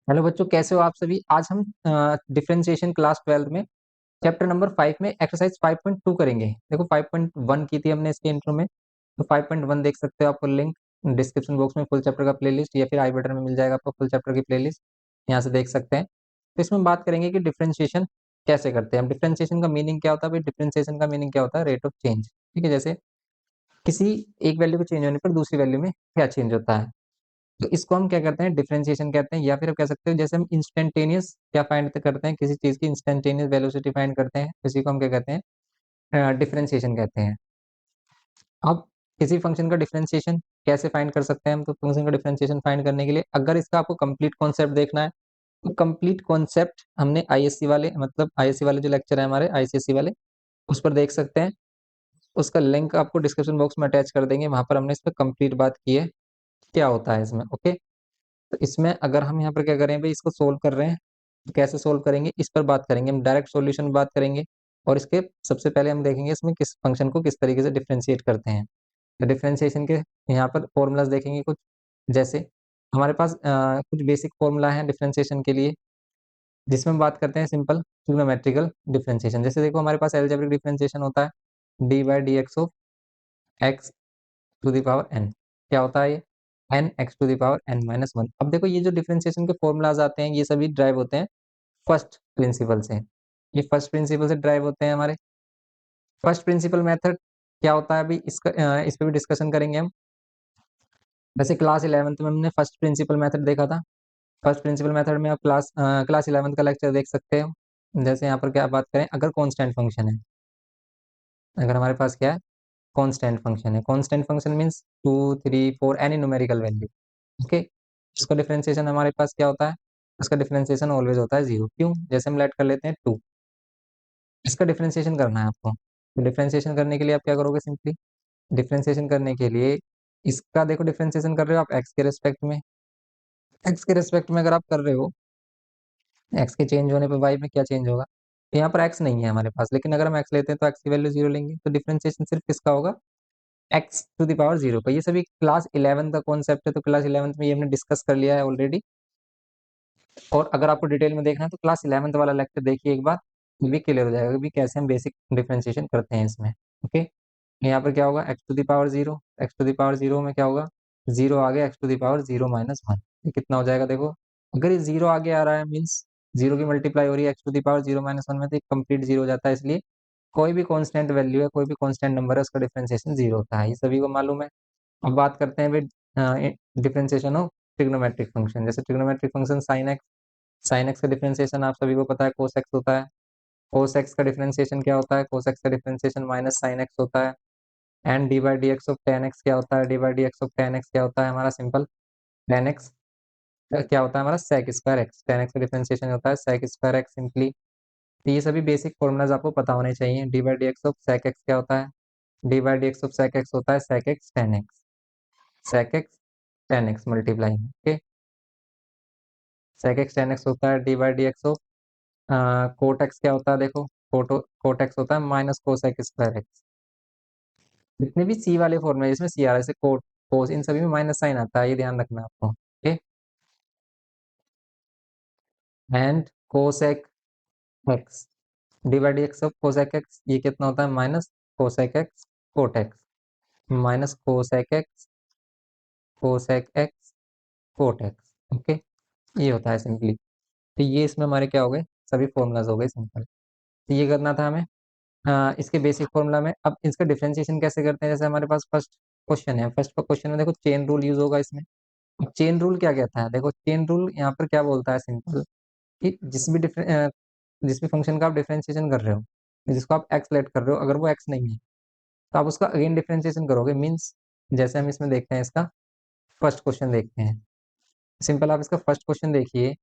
Hello बच्चों, कैसे हो आप सभी। आज हम डिफरेंशिएशन क्लास 12 में चैप्टर नंबर 5 में एक्सरसाइज 5.2 करेंगे। देखो 5.1 की थी हमने इसके इंट्रो में, तो 5.1 देख सकते हो। आपको लिंक डिस्क्रिप्शन बॉक्स में फुल चैप्टर का प्लेलिस्ट या फिर आई बटन में मिल जाएगा आपको फुल चैप्टर की प्लेलिस्ट, यहाँ से देख सकते हैं। तो इसमें बात करेंगे कि डिफरेंशिएशन कैसे करते हैं हम। डिफरेंशिएशन का मीनिंग क्या होता है भाई? डिफरेंशिएशन का मीनिंग क्या होता है? Rate of change. ठीक है, जैसे किसी एक वैल्यू को चेंज होने पर दूसरी वैल्यू में क्या चेंज होता है, तो इसको हम क्या करते हैं? डिफरेंशिएशन कहते हैं। या फिर आप कह सकते हो जैसे हम इंस्टेंटेनियस क्या फाइंड करते हैं, किसी चीज की इंस्टेंटेनियस वेलोसिटी फाइंड करते हैं, इसी को हम क्या कहते हैं? डिफरेंशिएशन कहते हैं। अब किसी फंक्शन का डिफरेंशिएशन कैसे फाइंड कर सकते हैं हम? तो फंक्शन का डिफरेंशिएशन फाइंड करने के लिए अगर इसका आपको कंप्लीट कॉन्सेप्ट देखना है, तो कंप्लीट कॉन्सेप्ट हमने आईएससी वाले, मतलब आईएससी वाले जो लेक्चर है हमारे आईसीएससी वाले, उस पर देख सकते हैं। उसका लिंक आपको डिस्क्रिप्शन बॉक्स में अटैच कर देंगे, वहां पर हमने इस पर कंप्लीट बात की है क्या होता है इसमें। ओके, तो इसमें अगर हम यहाँ पर क्या करें भाई, इसको सोल्व कर रहे हैं तो कैसे सोल्व करेंगे इस पर बात करेंगे। हम डायरेक्ट सॉल्यूशन बात करेंगे और इसके सबसे पहले हम देखेंगे इसमें किस फंक्शन को किस तरीके से डिफरेंशिएट करते हैं। तो डिफरेंशिएशन के यहाँ पर फॉर्मूलाज देखेंगे कुछ, जैसे हमारे पास कुछ बेसिक फॉर्मूला है डिफरेंशिएशन के लिए, जिसमें हम बात करते हैं सिंपल ट्रिग्नोमेट्रिकल डिफरेंशिएशन। जैसे देखो हमारे पास एल्जेब्रिक डिफरेंशिएशन होता है d by d x of x to the power n. क्या होता है ये? N x to the power n minus one. अब देखो ये जो डिफरेंशिएशन के फॉर्मूलाज आते हैं ये सभी ड्राइव होते हैं फर्स्ट प्रिंसिपल से। ये फर्स्ट प्रिंसिपल से ड्राइव होते हैं हमारे। फर्स्ट प्रिंसिपल मेथड क्या होता है अभी इसका इस पे भी डिस्कशन करेंगे हम। वैसे क्लास 11th में हमने फर्स्ट प्रिंसिपल मेथड देखा था। फर्स्ट प्रिंसिपल मेथड में आप क्लास 11th का लेक्चर देख सकते हो। जैसे यहाँ पर क्या बात करें, अगर कांस्टेंट फंक्शन है, अगर हमारे पास क्या है, कांस्टेंट फंक्शन है। Constant function means 2 3 4 any numerical value. Okay, इसका डिफरेंशिएशन हमारे पास क्या होता है? इसका डिफरेंशिएशन ऑलवेज होता है जीरो। क्यों? जैसे हम लेट कर लेते हैं 2, इसका डिफरेंशिएशन करना है आपको। तो डिफरेंशिएशन करने के लिए आप क्या करोगे? सिंपली डिफरेंशिएशन करने के लिए इसका देखो, डिफरेंशिएशन कर रहे हो आप एक्स के रेस्पेक्ट में। एक्स के रेस्पेक्ट में अगर आप कर रहे हो, एक्स के चेंज होने पर वाई में क्या चेंज होगा? तो यहाँ पर एक्स नहीं है हमारे पास, लेकिन अगर हम एक्स लेते हैं तो एक्स की वैल्यू जीरो लेंगे। तो डिफरेंशिएशन सिर्फ किसका होगा? X to the power zero का। ये सभी क्लास 11 का कॉन्सेप्ट है, तो क्लास 11 में ये हमने डिस्कस कर लिया है ऑलरेडी। और अगर आपको डिटेल में देखना है तो क्लास 11 वाला लेक्चर देखिए एक बार, ये भी क्लियर हो जाएगा कि कैसे हम बेसिक डिफरेंशिएशन करते हैं इसमें। ओके, यहाँ पर क्या होगा? X to the power zero. X to the power zero में क्या होगा? जीरो आ गया, x to the power zero minus one. ये कितना हो जाएगा देखो? अगर ये जीरो आगे आ रहा है मीन्स जीरो की मल्टीप्लाई हो रही है x to the power zero minus one में, तो कंप्लीट जीरो हो जाता है। इसलिए कोई भी कांस्टेंट वैल्यू है, कोई भी कांस्टेंट नंबर है, उसका डिफरेंशिएशन जीरो होता है, ये सभी को मालूम है। अब बात करते हैं भाई डिफरेंशिएशन ऑफ ट्रिग्नोमेट्रिक फंक्शन। जैसे ट्रिग्नोमेट्रिक फंक्शन साइन एक्स का डिफरेंशिएशन आप सभी को पता है कोस एक्स होता है। कोस एक्स का डिफरेंशिएशन क्या होता है? कोस एक्स का डिफरेंशिएशन माइनस साइन एक्स होता है। And d by d x of ten x क्या होता है? D by d x of ten x क्या होता है हमारा? सिंपल टेन एक्स क्या होता है हमारा? Sec square x. Tan x का डिफरेंशिएशन होता है सेक स्क्वायर एक्स सिंपली। तो ये सभी बेसिक फॉर्मूलाज आपको पता होने चाहिए। D by d x of sec x क्या होता है? D by d x of sec x होता है sec x tan x. Sec x tan x multiply में। Okay, sec x tan x होता है d by d x of cot x क्या होता है? देखो कोट एक्स होता है माइनस कोसेक स्क्वायर एक्स। जितने भी सी वाले फॉर्मूले जिसमें सी आ रहा है, जैसे कोट कोस, इन सभी में माइनस साइन आता है, ये ध्यान रखना है आपको। Okay, and cosec x d by d x of cosec x ये कितना होता है? Minus cosec x cot x minus cosec x cot x. Okay, ये होता है सिंपली। तो ये इसमें हमारे क्या हो गए? सभी फॉर्मूलाज हो गए सिंपल। तो ये करना था हमें इसके बेसिक फॉर्मूला में। अब इसका डिफरेंशिएशन कैसे करते हैं? जैसे हमारे पास फर्स्ट क्वेश्चन है, फर्स्ट क्वेश्चन में देखो चेन रूल यूज होगा इसमें। चेन रूल क्या कहता है? देखो चेन रूल यहाँ पर क्या बोलता है सिंपल, कि जिस भी फंक्शन का आप डिफरेंशिएशन कर रहे हो, जिसको आप एक्स लेट कर रहे हो, अगर वो एक्स नहीं है तो आप उसका अगेन डिफरेंशिएशन करोगे। मीन्स जैसे हम इसमें देखते हैं, इसका फर्स्ट क्वेश्चन देखते हैं। सिंपल आप इसका फर्स्ट क्वेश्चन देखिए।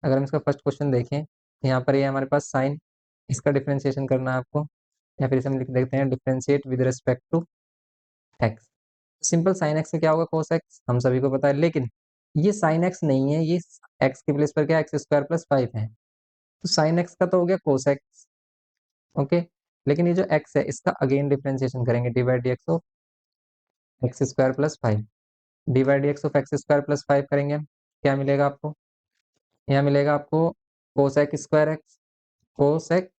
अगर हम इसका फर्स्ट क्वेश्चन देखें, यहाँ पर ये हमारे पास साइन, इसका डिफरेंशिएशन करना है आपको, या फिर इसे हम लिख देते हैं differentiate with respect to x. Simple sine x से क्या होगा? कोस एक्स, हम सभी को पता है। लेकिन ये साइन एक्स नहीं है, ये एक्स के प्लेस पर क्या एक्स स्क्वायर प्लस फाइव है, तो साइन एक्स का तो हो गया कोस एक्स। ओके, लेकिन ये जो एक्स है इसका अगेन डिफरेंशिएशन करेंगे D by d x of x square plus five. D by d x of x square plus five करेंगे हम, क्या मिलेगा आपको? यहाँ मिलेगा आपको cos x square x, cos x,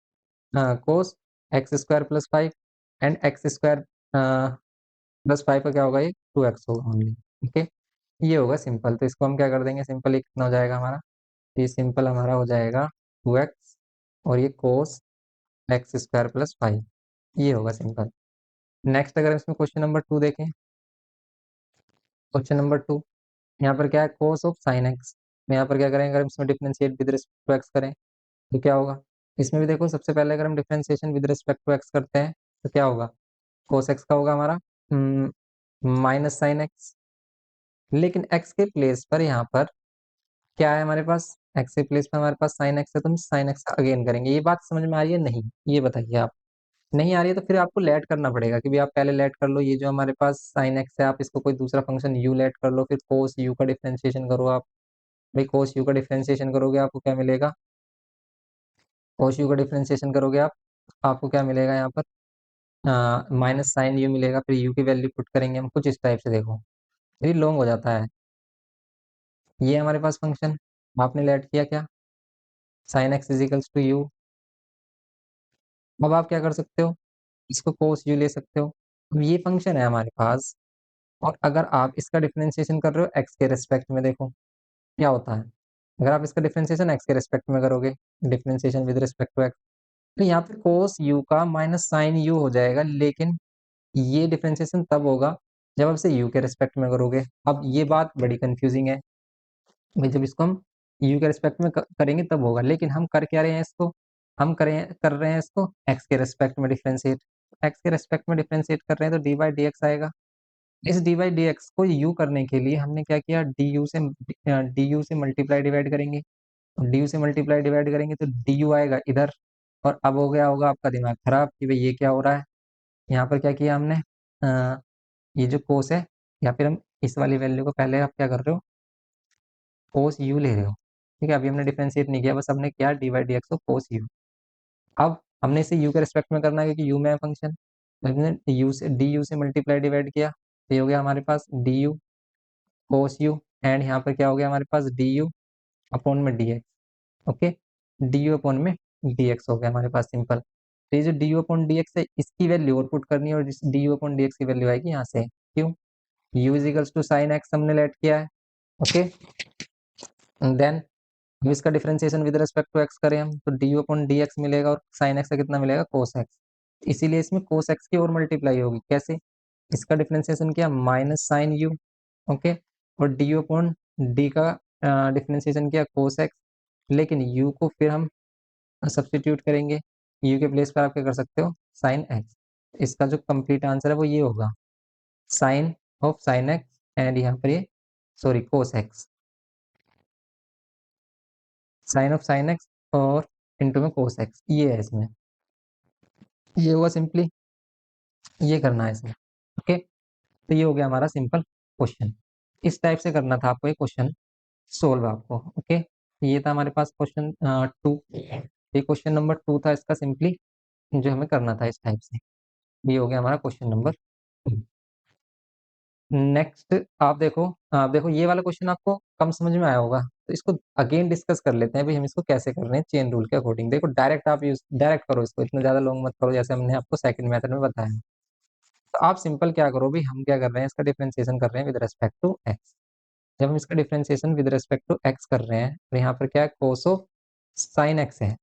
cos x square plus 5 and x square plus 5 का क्या होगा, ये 2x होगा ओनली। ओके, ये होगा सिंपल। तो इसको हम क्या कर देंगे, सिंपल ये कितना हो जाएगा हमारा, ये सिंपल हमारा हो जाएगा 2x, और ये कोस एक्स स्क्वायर प्लस 5, ये होगा सिंपल। नेक्स्ट अगर इसमें क्वेश्चन नंबर 2 देखें, क्वेश्चन नंबर 2, यहाँ पर क्या है, कोस ऑफ साइन एक्स। यहाँ पर क्या करेंगे, अगर इसमें differentiate with respect to x करें तो क्या होगा, इसमें भी देखो सबसे पहले अगर हम differentiation with respect to x करते हैं तो क्या होगा, कोस एक्स का होगा हमारा माइनस साइन एक्स, लेकिन एक्स के प्लेस पर यहाँ पर क्या है हमारे पास, एक्स के प्लेस पर हमारे पास साइन एक्स है, तो हम साइन एक्स का अगेन करेंगे। ये बात समझ में आ रही है नहीं, ये बताइए आप। नहीं आ रही है तो फिर आपको लेट करना पड़ेगा कि भाई आप पहले लेट कर लो, ये जो हमारे पास साइन एक्स है आप इसको कोई दूसरा फंक्शन यू लेट कर लो, फिर कोस यू का डिफरेंशिएशन करो आप। भाई कोस यू का डिफरेंशिएशन करोगे आपको क्या मिलेगा, कोस यू का डिफरेंशिएशन करोगे आप, आपको क्या मिलेगा यहाँ पर माइनस साइन यू मिलेगा, फिर यू की वैल्यू पुट करेंगे हम कुछ इस टाइप से, देखो ये लॉन्ग हो जाता है। ये हमारे पास फंक्शन आपने लेट किया क्या, साइन एक्स इजिकल्स टू यू। अब आप क्या कर सकते हो, इसको कोस यू ले सकते हो। अब ये फंक्शन है हमारे पास, और अगर आप इसका डिफरेंशिएशन कर रहे हो एक्स के रिस्पेक्ट में, देखो क्या होता है, अगर आप इसका डिफरेंशिएशन एक्स के रिस्पेक्ट में करोगे, differentiation with respect to x, तो यहाँ पे कोस यू का माइनस साइन यू हो जाएगा, लेकिन ये डिफरेंशिएशन तब होगा जब आप इसे यू के रिस्पेक्ट में करोगे। अब ये बात बड़ी कंफ्यूजिंग है भाई, जब इसको हम यू के रिस्पेक्ट में करेंगे तब होगा, लेकिन हम कर क्या रहे हैं इसको, हम कर रहे हैं इसको एक्स के रिस्पेक्ट में डिफरेंशिएट, एक्स के रिस्पेक्ट में डिफरेंशिएट कर रहे हैं तो डी बाई डी एक्स आएगा। इस डी बाई डी एक्स को यू करने के लिए हमने क्या किया, डी यू से मल्टीप्लाई डिवाइड करेंगे, डी यू से मल्टीप्लाई डिवाइड करेंगे तो डी यू आएगा इधर, और अब हो गया होगा आपका दिमाग खराब कि भाई ये क्या हो रहा है। यहाँ पर क्या किया हमने, ये जो कोस है, या फिर हम इस वाली वैल्यू को पहले आप क्या कर रहे हो, कोस यू ले रहे हो, ठीक है। अभी हमने डिफरेंशिएट नहीं किया, बस हमने किया डी बाई डी एक्स को कोस यू। अब हमने इसे यू के रिस्पेक्ट में करना है क्योंकि यू में है फंक्शन, तो हमने यू से डी यू से मल्टीप्लाई डिवाइड किया, तो ये हो गया हमारे पास d u cos u, and यहाँ पर क्या हो गया हमारे पास डी यू अपॉन में d x. Okay, d u upon में डी एक्स हो गया हमारे पास सिंपल। तो ये जो d u upon d x है इसकी वैल्यू और पुट करनी है, और d u upon d x की वैल्यू आएगी यहाँ से, क्यों, u is equals to sine x हमने लेट किया है। ओके, देन अब इसका differentiation with respect to x करें हम, तो d u upon d x मिलेगा, और साइन एक्स का कितना मिलेगा, कोस एक्स। इसीलिए इसमें कोस एक्स की और मल्टीप्लाई होगी, कैसे, इसका डिफरेंशिएशन किया माइनस साइन यू, ओके, और डी यू अपॉन डी का डिफरेंशिएशन किया कोस एक्स, लेकिन यू को फिर हम सब्स्टिट्यूट करेंगे, यू के प्लेस पर आप क्या कर सकते हो, साइन एक्स। इसका जो कंप्लीट आंसर है वो ये होगा, sine of sine x, and यहाँ पर ये sorry cos x, sine of sine x और इंटू में कोस एक्स, ये है इसमें, ये हुआ सिंपली, ये करना है इसमें। ओके, तो ये हो गया हमारा सिंपल क्वेश्चन। इस टाइप से करना था आपको ये क्वेश्चन सोल्व आपको। ओके, ये था हमारे पास क्वेश्चन 2, ये क्वेश्चन नंबर 2 था इसका सिंपली, जो हमें करना था इस टाइप से। ये हो गया हमारा क्वेश्चन नंबर 2। नेक्स्ट आप देखो ये वाला क्वेश्चन आपको कम समझ में आया होगा, तो इसको अगेन डिस्कस कर लेते हैं भाई, हम इसको कैसे कर रहे हैं चेन रूल के अकॉर्डिंग। देखो डायरेक्ट आप यूज डायरेक्ट करो इसको, इतना ज्यादा लॉन्ग मत करो जैसे हमने आपको सेकंड मेथड में बताया। तो आप सिंपल क्या करो भाई, हम क्या कर रहे हैं, इसका डिफरेंशिएशन कर रहे हैं विद रेस्पेक्ट टू एक्स। जब हम इसका differentiation with respect to x कर रहे हैं तो यहाँ पर क्या है, कोस ऑफ साइन एक्स है,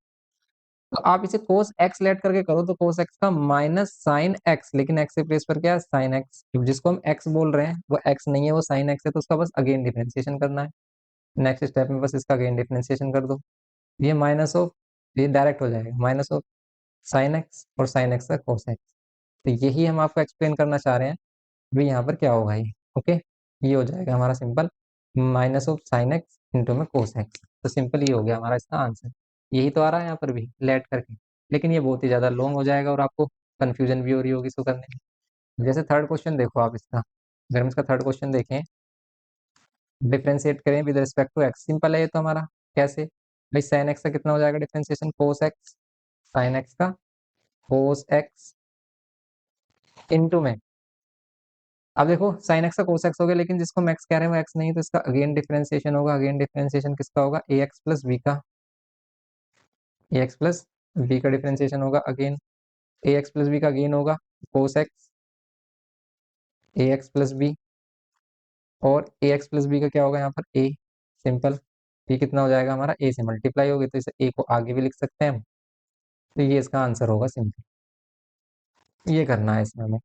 तो आप इसे कोस एक्स लेट करके करो तो कोस एक्स का माइनस साइन एक्स, लेकिन एक्स के प्लेस पर क्या है, साइन एक्स, जिसको हम एक्स बोल रहे हैं वो एक्स नहीं है, वो साइन एक्स है, तो उसका बस अगेन डिफरेंशिएशन करना है। नेक्स्ट स्टेप में बस इसका अगेन डिफरेंशिएशन कर दो, ये माइनस ऑफ, ये डायरेक्ट हो जाएगा माइनस ऑफ साइन एक्स और साइन एक्स का कोस एक्स। तो यही हम आपको एक्सप्लेन करना चाह रहे हैं भी, यहाँ पर क्या होगा ये। ओके, ये हो जाएगा हमारा simple minus of sine x into में कोस एक्स, तो सिंपल ये हो गया हमारा इसका आंसर। यही तो आ रहा है यहाँ पर भी लेट करके, लेकिन ये बहुत ही ज़्यादा लॉन्ग हो जाएगा और आपको कन्फ्यूजन भी हो रही होगी इसको करने में। जैसे थर्ड क्वेश्चन देखो आप इसका, अगर हम इसका थर्ड क्वेश्चन देखें, डिफ्रेंशिएट करें with respect to x, simple है ये तो हमारा। कैसे भाई, साइन एक्स का कितना हो जाएगा डिफ्रेंशिएशन, कोस एक्स, साइन एक्स का कोस एक्स इंटू में अब देखो साइन एक्स का कोस एक्स हो गया, लेकिन जिसको हम एक्स कह रहे हैं वो एक्स नहीं, तो इसका अगेन डिफरेंशिएशन होगा। अगेन डिफरेंशिएशन किसका होगा? ए एक्स प्लस बी का। ए एक्स प्लस बी का डिफरेंशिएशन होगा अगेन। ए एक्स प्लस बी का अगेन होगा कोस एक्स ए एक्स प्लस बी, और ए एक्स प्लस बी का क्या होगा यहाँ पर? ए। सिंपल। ये कितना हो जाएगा हमारा? ए से मल्टीप्लाई होगी, तो इसे ए को आगे भी लिख सकते हैं हम। तो ये इसका आंसर होगा सिंपल। ये करना है इसमें हमें।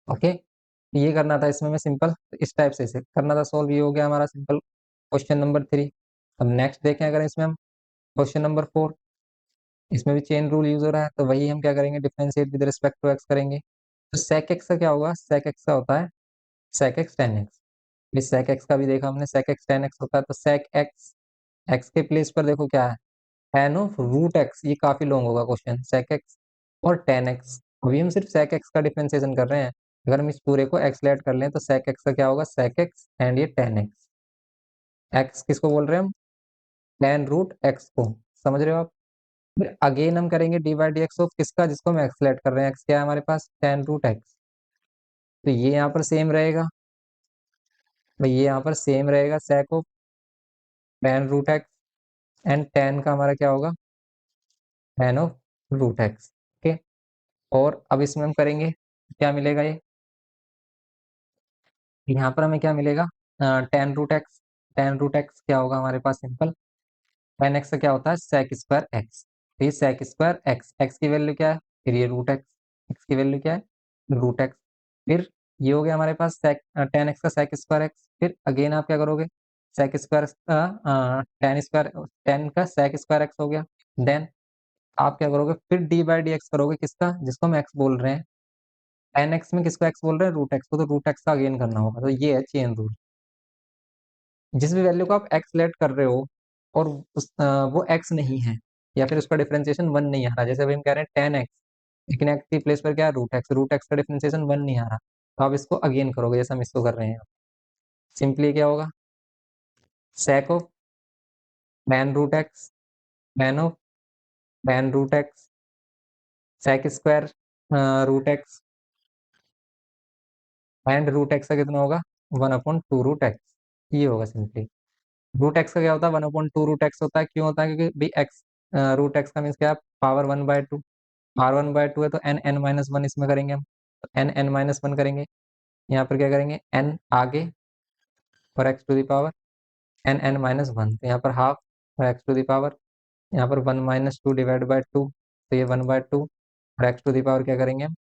ओके, ये करना था इसमें हमें सिंपल। तो इस टाइप से इसे करना था सॉल्व। ये हो गया हमारा सिंपल क्वेश्चन नंबर 3। अब नेक्स्ट देखें अगर इसमें हम क्वेश्चन नंबर 4, इसमें भी चेन रूल यूज हो रहा है, तो वही हम क्या करेंगे? Differentiate with respect to x करेंगे। तो सेक एक्स का क्या होगा? सेक एक्स का होता है सेक एक्स टेन एक्स। इस सेक एक्स का भी देखा हमने, सेक एक्स टेन एक्स होता है। तो सेक एक्स, एक्स के प्लेस पर देखो क्या है? Tan of root x. ये काफी लॉन्ग होगा क्वेश्चन। सेक एक्स और टेन एक्स। अभी हम सिर्फ सेक एक्स का डिफरेंशिएशन कर रहे हैं। अगर हम इस पूरे को एक्स लेट कर लें तो सेक एक्स का क्या होगा? सेक एक्स एंड ये टेन एक्स। एक्स किसको बोल रहे हैं हम? टेन रूट एक्स को। समझ रहे हो आप? फिर अगेन हम करेंगे D by d x of किसका? जिसको हम एक्स लेट कर रहे हैं। एक्स क्या है हमारे पास? Ten root x. तो ये यहाँ पर सेम रहेगा भाई, ये यहाँ पर सेम रहेगा sec of tan root x and tan का हमारा क्या होगा? Tan of root x. Okay, और अब इसमें हम करेंगे क्या मिलेगा? ये यहाँ पर हमें क्या मिलेगा? Tan root x. Tan root x क्या होगा हमारे पास? सिंपल। टेन एक्स का क्या होता है? Sec square x. तो ये सेक स्क्वायर एक्स, एक्स की वैल्यू क्या है? फिर ये रूट एक्स, एक्स की वैल्यू क्या है? Root x. फिर ये हो गया हमारे पास सेक टेन एक्स का सेक स्क्वायर एक्स। फिर अगेन आप क्या करोगे? Sec square tan square, tan का सेक स्क्वायर एक्स हो गया। देन आप क्या करोगे? फिर डी बाई डी एक्स करोगे किसका? जिसको हम एक्स बोल रहे हैं। टेन एक्स में किसको एक्स बोल रहे हैं? रूट एक्स को। तो रूट एक्स का अगेन करना होगा। तो ये है चेन रूल। जिस भी वैल्यू को आप एक्स लेट कर रहे हो और वो एक्स नहीं है, या फिर उसका डिफरेंशिएशन वन नहीं आ रहा, जैसे अभी हम कह रहे हैं टेन एक्स, लेकिन एक्स की प्लेस पर क्या है? Root x. रूट एक्स का डिफरेंशिएशन वन नहीं आ रहा, तो आप इसको अगेन करोगे जैसे हम इसको कर रहे हैं। सिंपली क्या होगा? Sec of tan root x, tan of tan root x, sec square root x and root x का कितना होगा? One upon two root x. ये होगा सिंपली। रूट एक्स का क्या होता है? One upon two root x होता है। क्यों होता है? क्योंकि भी एक्स, रूट एक्स का मीन्स क्या है? Power one by two. Power one by two है तो एन एन माइनस वन इसमें करेंगे हम। तो एन एन माइनस वन करेंगे। यहाँ पर क्या करेंगे? एन आगे और x to the power n n minus one, तो यहाँ पर हाफ और एक्स टू द पावर, यहाँ पर one minus two divide by two, तो ये वन बाय टू, और एक्स टू द पावर क्या करेंगे हम?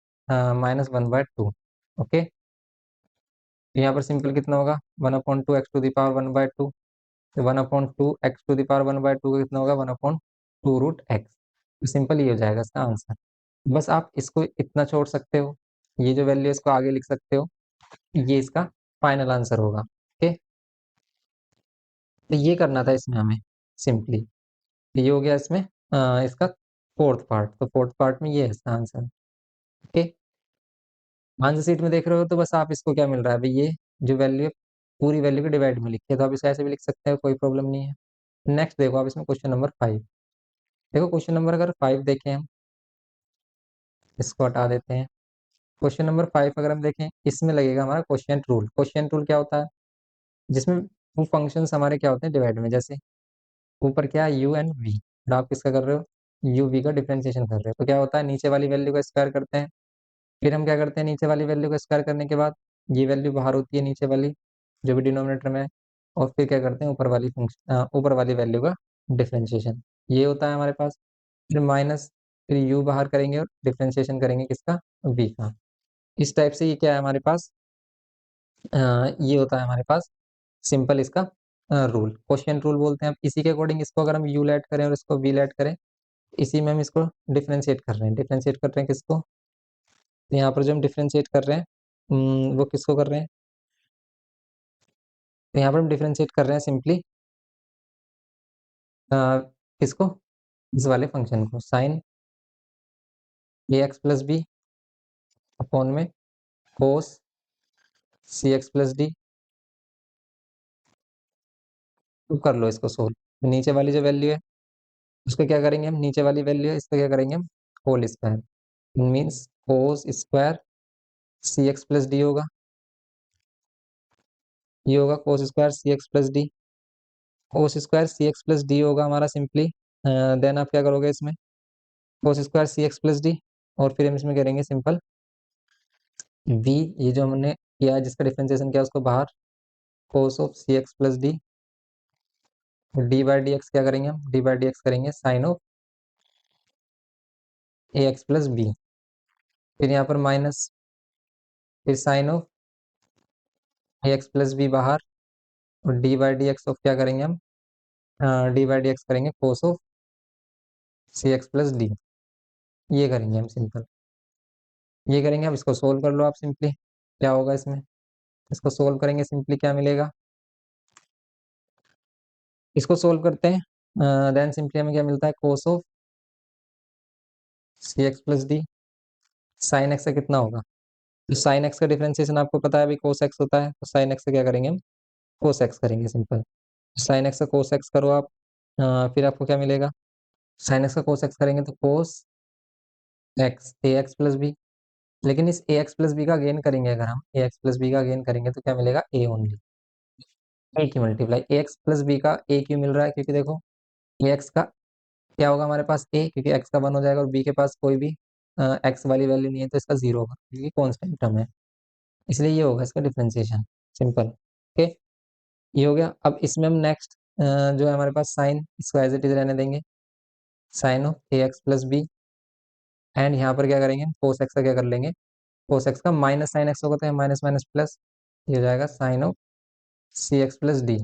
Minus one by two. Okay, तो यहाँ पर सिंपल कितना होगा? One upon two x to the power one by two. तो one upon two x to the power one by two का कितना होगा? One upon two root x. तो सिंपल ये हो जाएगा इसका आंसर। बस आप इसको इतना छोड़ सकते हो, ये जो वैल्यू है इसको आगे लिख सकते हो। ये इसका फाइनल आंसर होगा। ओके, तो ये करना था इसमें हमें सिंपली। ये हो गया इसमें इसका फोर्थ पार्ट। तो फोर्थ पार्ट में ये है इसका आंसर। ओके, आंसर सीट में देख रहे हो तो बस आप इसको क्या मिल रहा है भाई? ये जो वैल्यू है पूरी वैल्यू के डिवाइड में लिखी है, तो आप इसे ऐसे भी लिख सकते हो, कोई प्रॉब्लम नहीं है। नेक्स्ट देखो आप इसमें क्वेश्चन नंबर 5। देखो क्वेश्चन नंबर अगर 5 देखें हम, इसको हटा देते हैं। क्वेश्चन नंबर 5 अगर हम देखें, इसमें लगेगा हमारा क्वेश्चन रूल। क्वेश्चन रूल क्या होता है? जिसमें वो फंक्शंस हमारे क्या होते हैं? डिवाइड में। जैसे ऊपर क्या है? यू एंड वी, और आप किसका कर रहे हो? यू वी का डिफरेंशिएशन कर रहे हो। तो क्या होता है? नीचे वाली वैल्यू का स्क्वायर करते हैं। फिर हम क्या करते हैं? नीचे वाली वैल्यू का स्क्वायर करने के बाद ये वैल्यू बाहर होती है, नीचे वाली जो भी डिनोमिनेटर में है, और फिर क्या करते हैं? ऊपर वाली फंक्शन, ऊपर वाली वैल्यू का डिफरेंशिएशन। ये होता है हमारे पास। फिर माइनस, फिर यू बाहर करेंगे और डिफरेंशिएशन करेंगे किसका? वी का। इस टाइप से ये क्या है हमारे पास? ये होता है हमारे पास सिंपल इसका रूल। क्वेश्चन रूल बोलते हैं। अब इसी के अकॉर्डिंग इसको अगर हम यू लेट करें और इसको वी लेट करें, इसी में हम इसको डिफरेंशिएट कर रहे हैं। डिफरेंशिएट कर रहे हैं किसको? तो यहाँ पर जो हम डिफरेंशिएट कर रहे हैं, वो किसको कर रहे हैं? तो यहाँ पर हम डिफरेंशिएट कर रहे हैं सिंपली किसको? इस वाले फंक्शन को, sign a x plus B upon में कोस सी एक्स प्लस डी। तो कर लो इसको सोल्व। नीचे वाली जो वैल्यू है उसको क्या करेंगे हम? नीचे वाली वैल्यू है इसको क्या करेंगे हम? Whole square. Means cos square c x plus d होगा। ये होगा cos square c x plus d. Cos square c x plus d होगा हमारा सिंपली। देन आप क्या करोगे इसमें, cos square c x plus d, और फिर हम इसमें करेंगे सिंपल वी, ये जो हमने किया जिसका डिफरेंशिएशन किया उसको बाहर, cos of c x plus d, d by d x क्या करेंगे हम, डी बाई डी एक्स करेंगे sine of a x plus b, फिर यहाँ पर माइनस, फिर sine of a x plus b बाहर, और d by d x of क्या करेंगे हम, डी बाई डी एक्स करेंगे cos of c x plus d. ये करेंगे हम सिंपल, ये करेंगे। अब इसको सोल्व कर लो आप सिंपली, क्या होगा इसमें, इसको सोल्व करेंगे सिंपली क्या मिलेगा, इसको सोल्व करते हैं। देन सिंपली हमें क्या मिलता है, cos of c x plus d, sine x का कितना होगा, तो साइन एक्स का डिफरेंशिएशन आपको पता है अभी कोस एक्स होता है, तो साइन एक्स का क्या करेंगे हम, कोस एक्स करेंगे सिंपल। साइन एक्स का कोस एक्स करो आप, फिर आपको क्या मिलेगा, साइन एक्स का कोस एक्स करेंगे तो कोस एक्स ए एक्स प्लस बी, लेकिन इस ए एक्स प्लस बी का गेन करेंगे, अगर हम ए एक्स प्लस बी का गेन करेंगे तो क्या मिलेगा, ए ओनली, ए की मल्टीप्लाई, ए एक्स प्लस बी का ए क्यों मिल रहा है, क्योंकि देखो ए एक्स का क्या होगा हमारे पास ए, क्योंकि एक्स का 1 हो जाएगा और बी के पास कोई भी एक्स वाली वैल्यू नहीं है तो इसका 0 होगा क्योंकि कॉन्स्टेंट टर्म है, इसलिए ये होगा इसका डिफरेंशिएशन सिंपल। ओके, ये हो गया। अब इसमें हम नेक्स्ट जो है हमारे पास साइन, इसको एज इट इज रहने देंगे, sine of a x plus b, and यहाँ पर क्या करेंगे, कोस एक्स का क्या कर लेंगे, कोस एक्स का माइनस साइन एक्स होगा तो माइनस माइनस प्लस, ये हो जाएगा sine of c x plus d.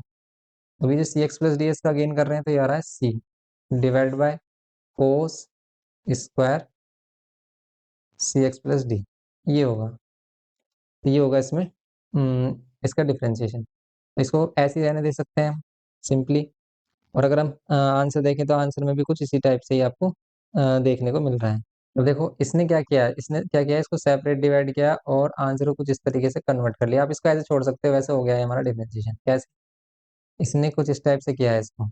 अभी जो सी एक्स प्लस डी इसका गेन कर रहे हैं तो ये आ रहा है c divide by cos square c x plus d, ये होगा, तो ये होगा इसमें इसका डिफरेंशिएशन। इसको ऐसे ही रहने दे सकते हैं हम सिंपली, और अगर हम आंसर देखें तो आंसर में भी कुछ इसी टाइप से ही आपको देखने को मिल रहा है। तो देखो इसने क्या किया है, इसने क्या किया है, इसको सेपरेट डिवाइड किया और आंसर को कुछ इस तरीके से कन्वर्ट कर लिया। आप इसको ऐसे छोड़ सकते हो, वैसे हो गया है हमारा डिफरेंशिएशन। कैसे, इसने कुछ इस टाइप से किया है इसको,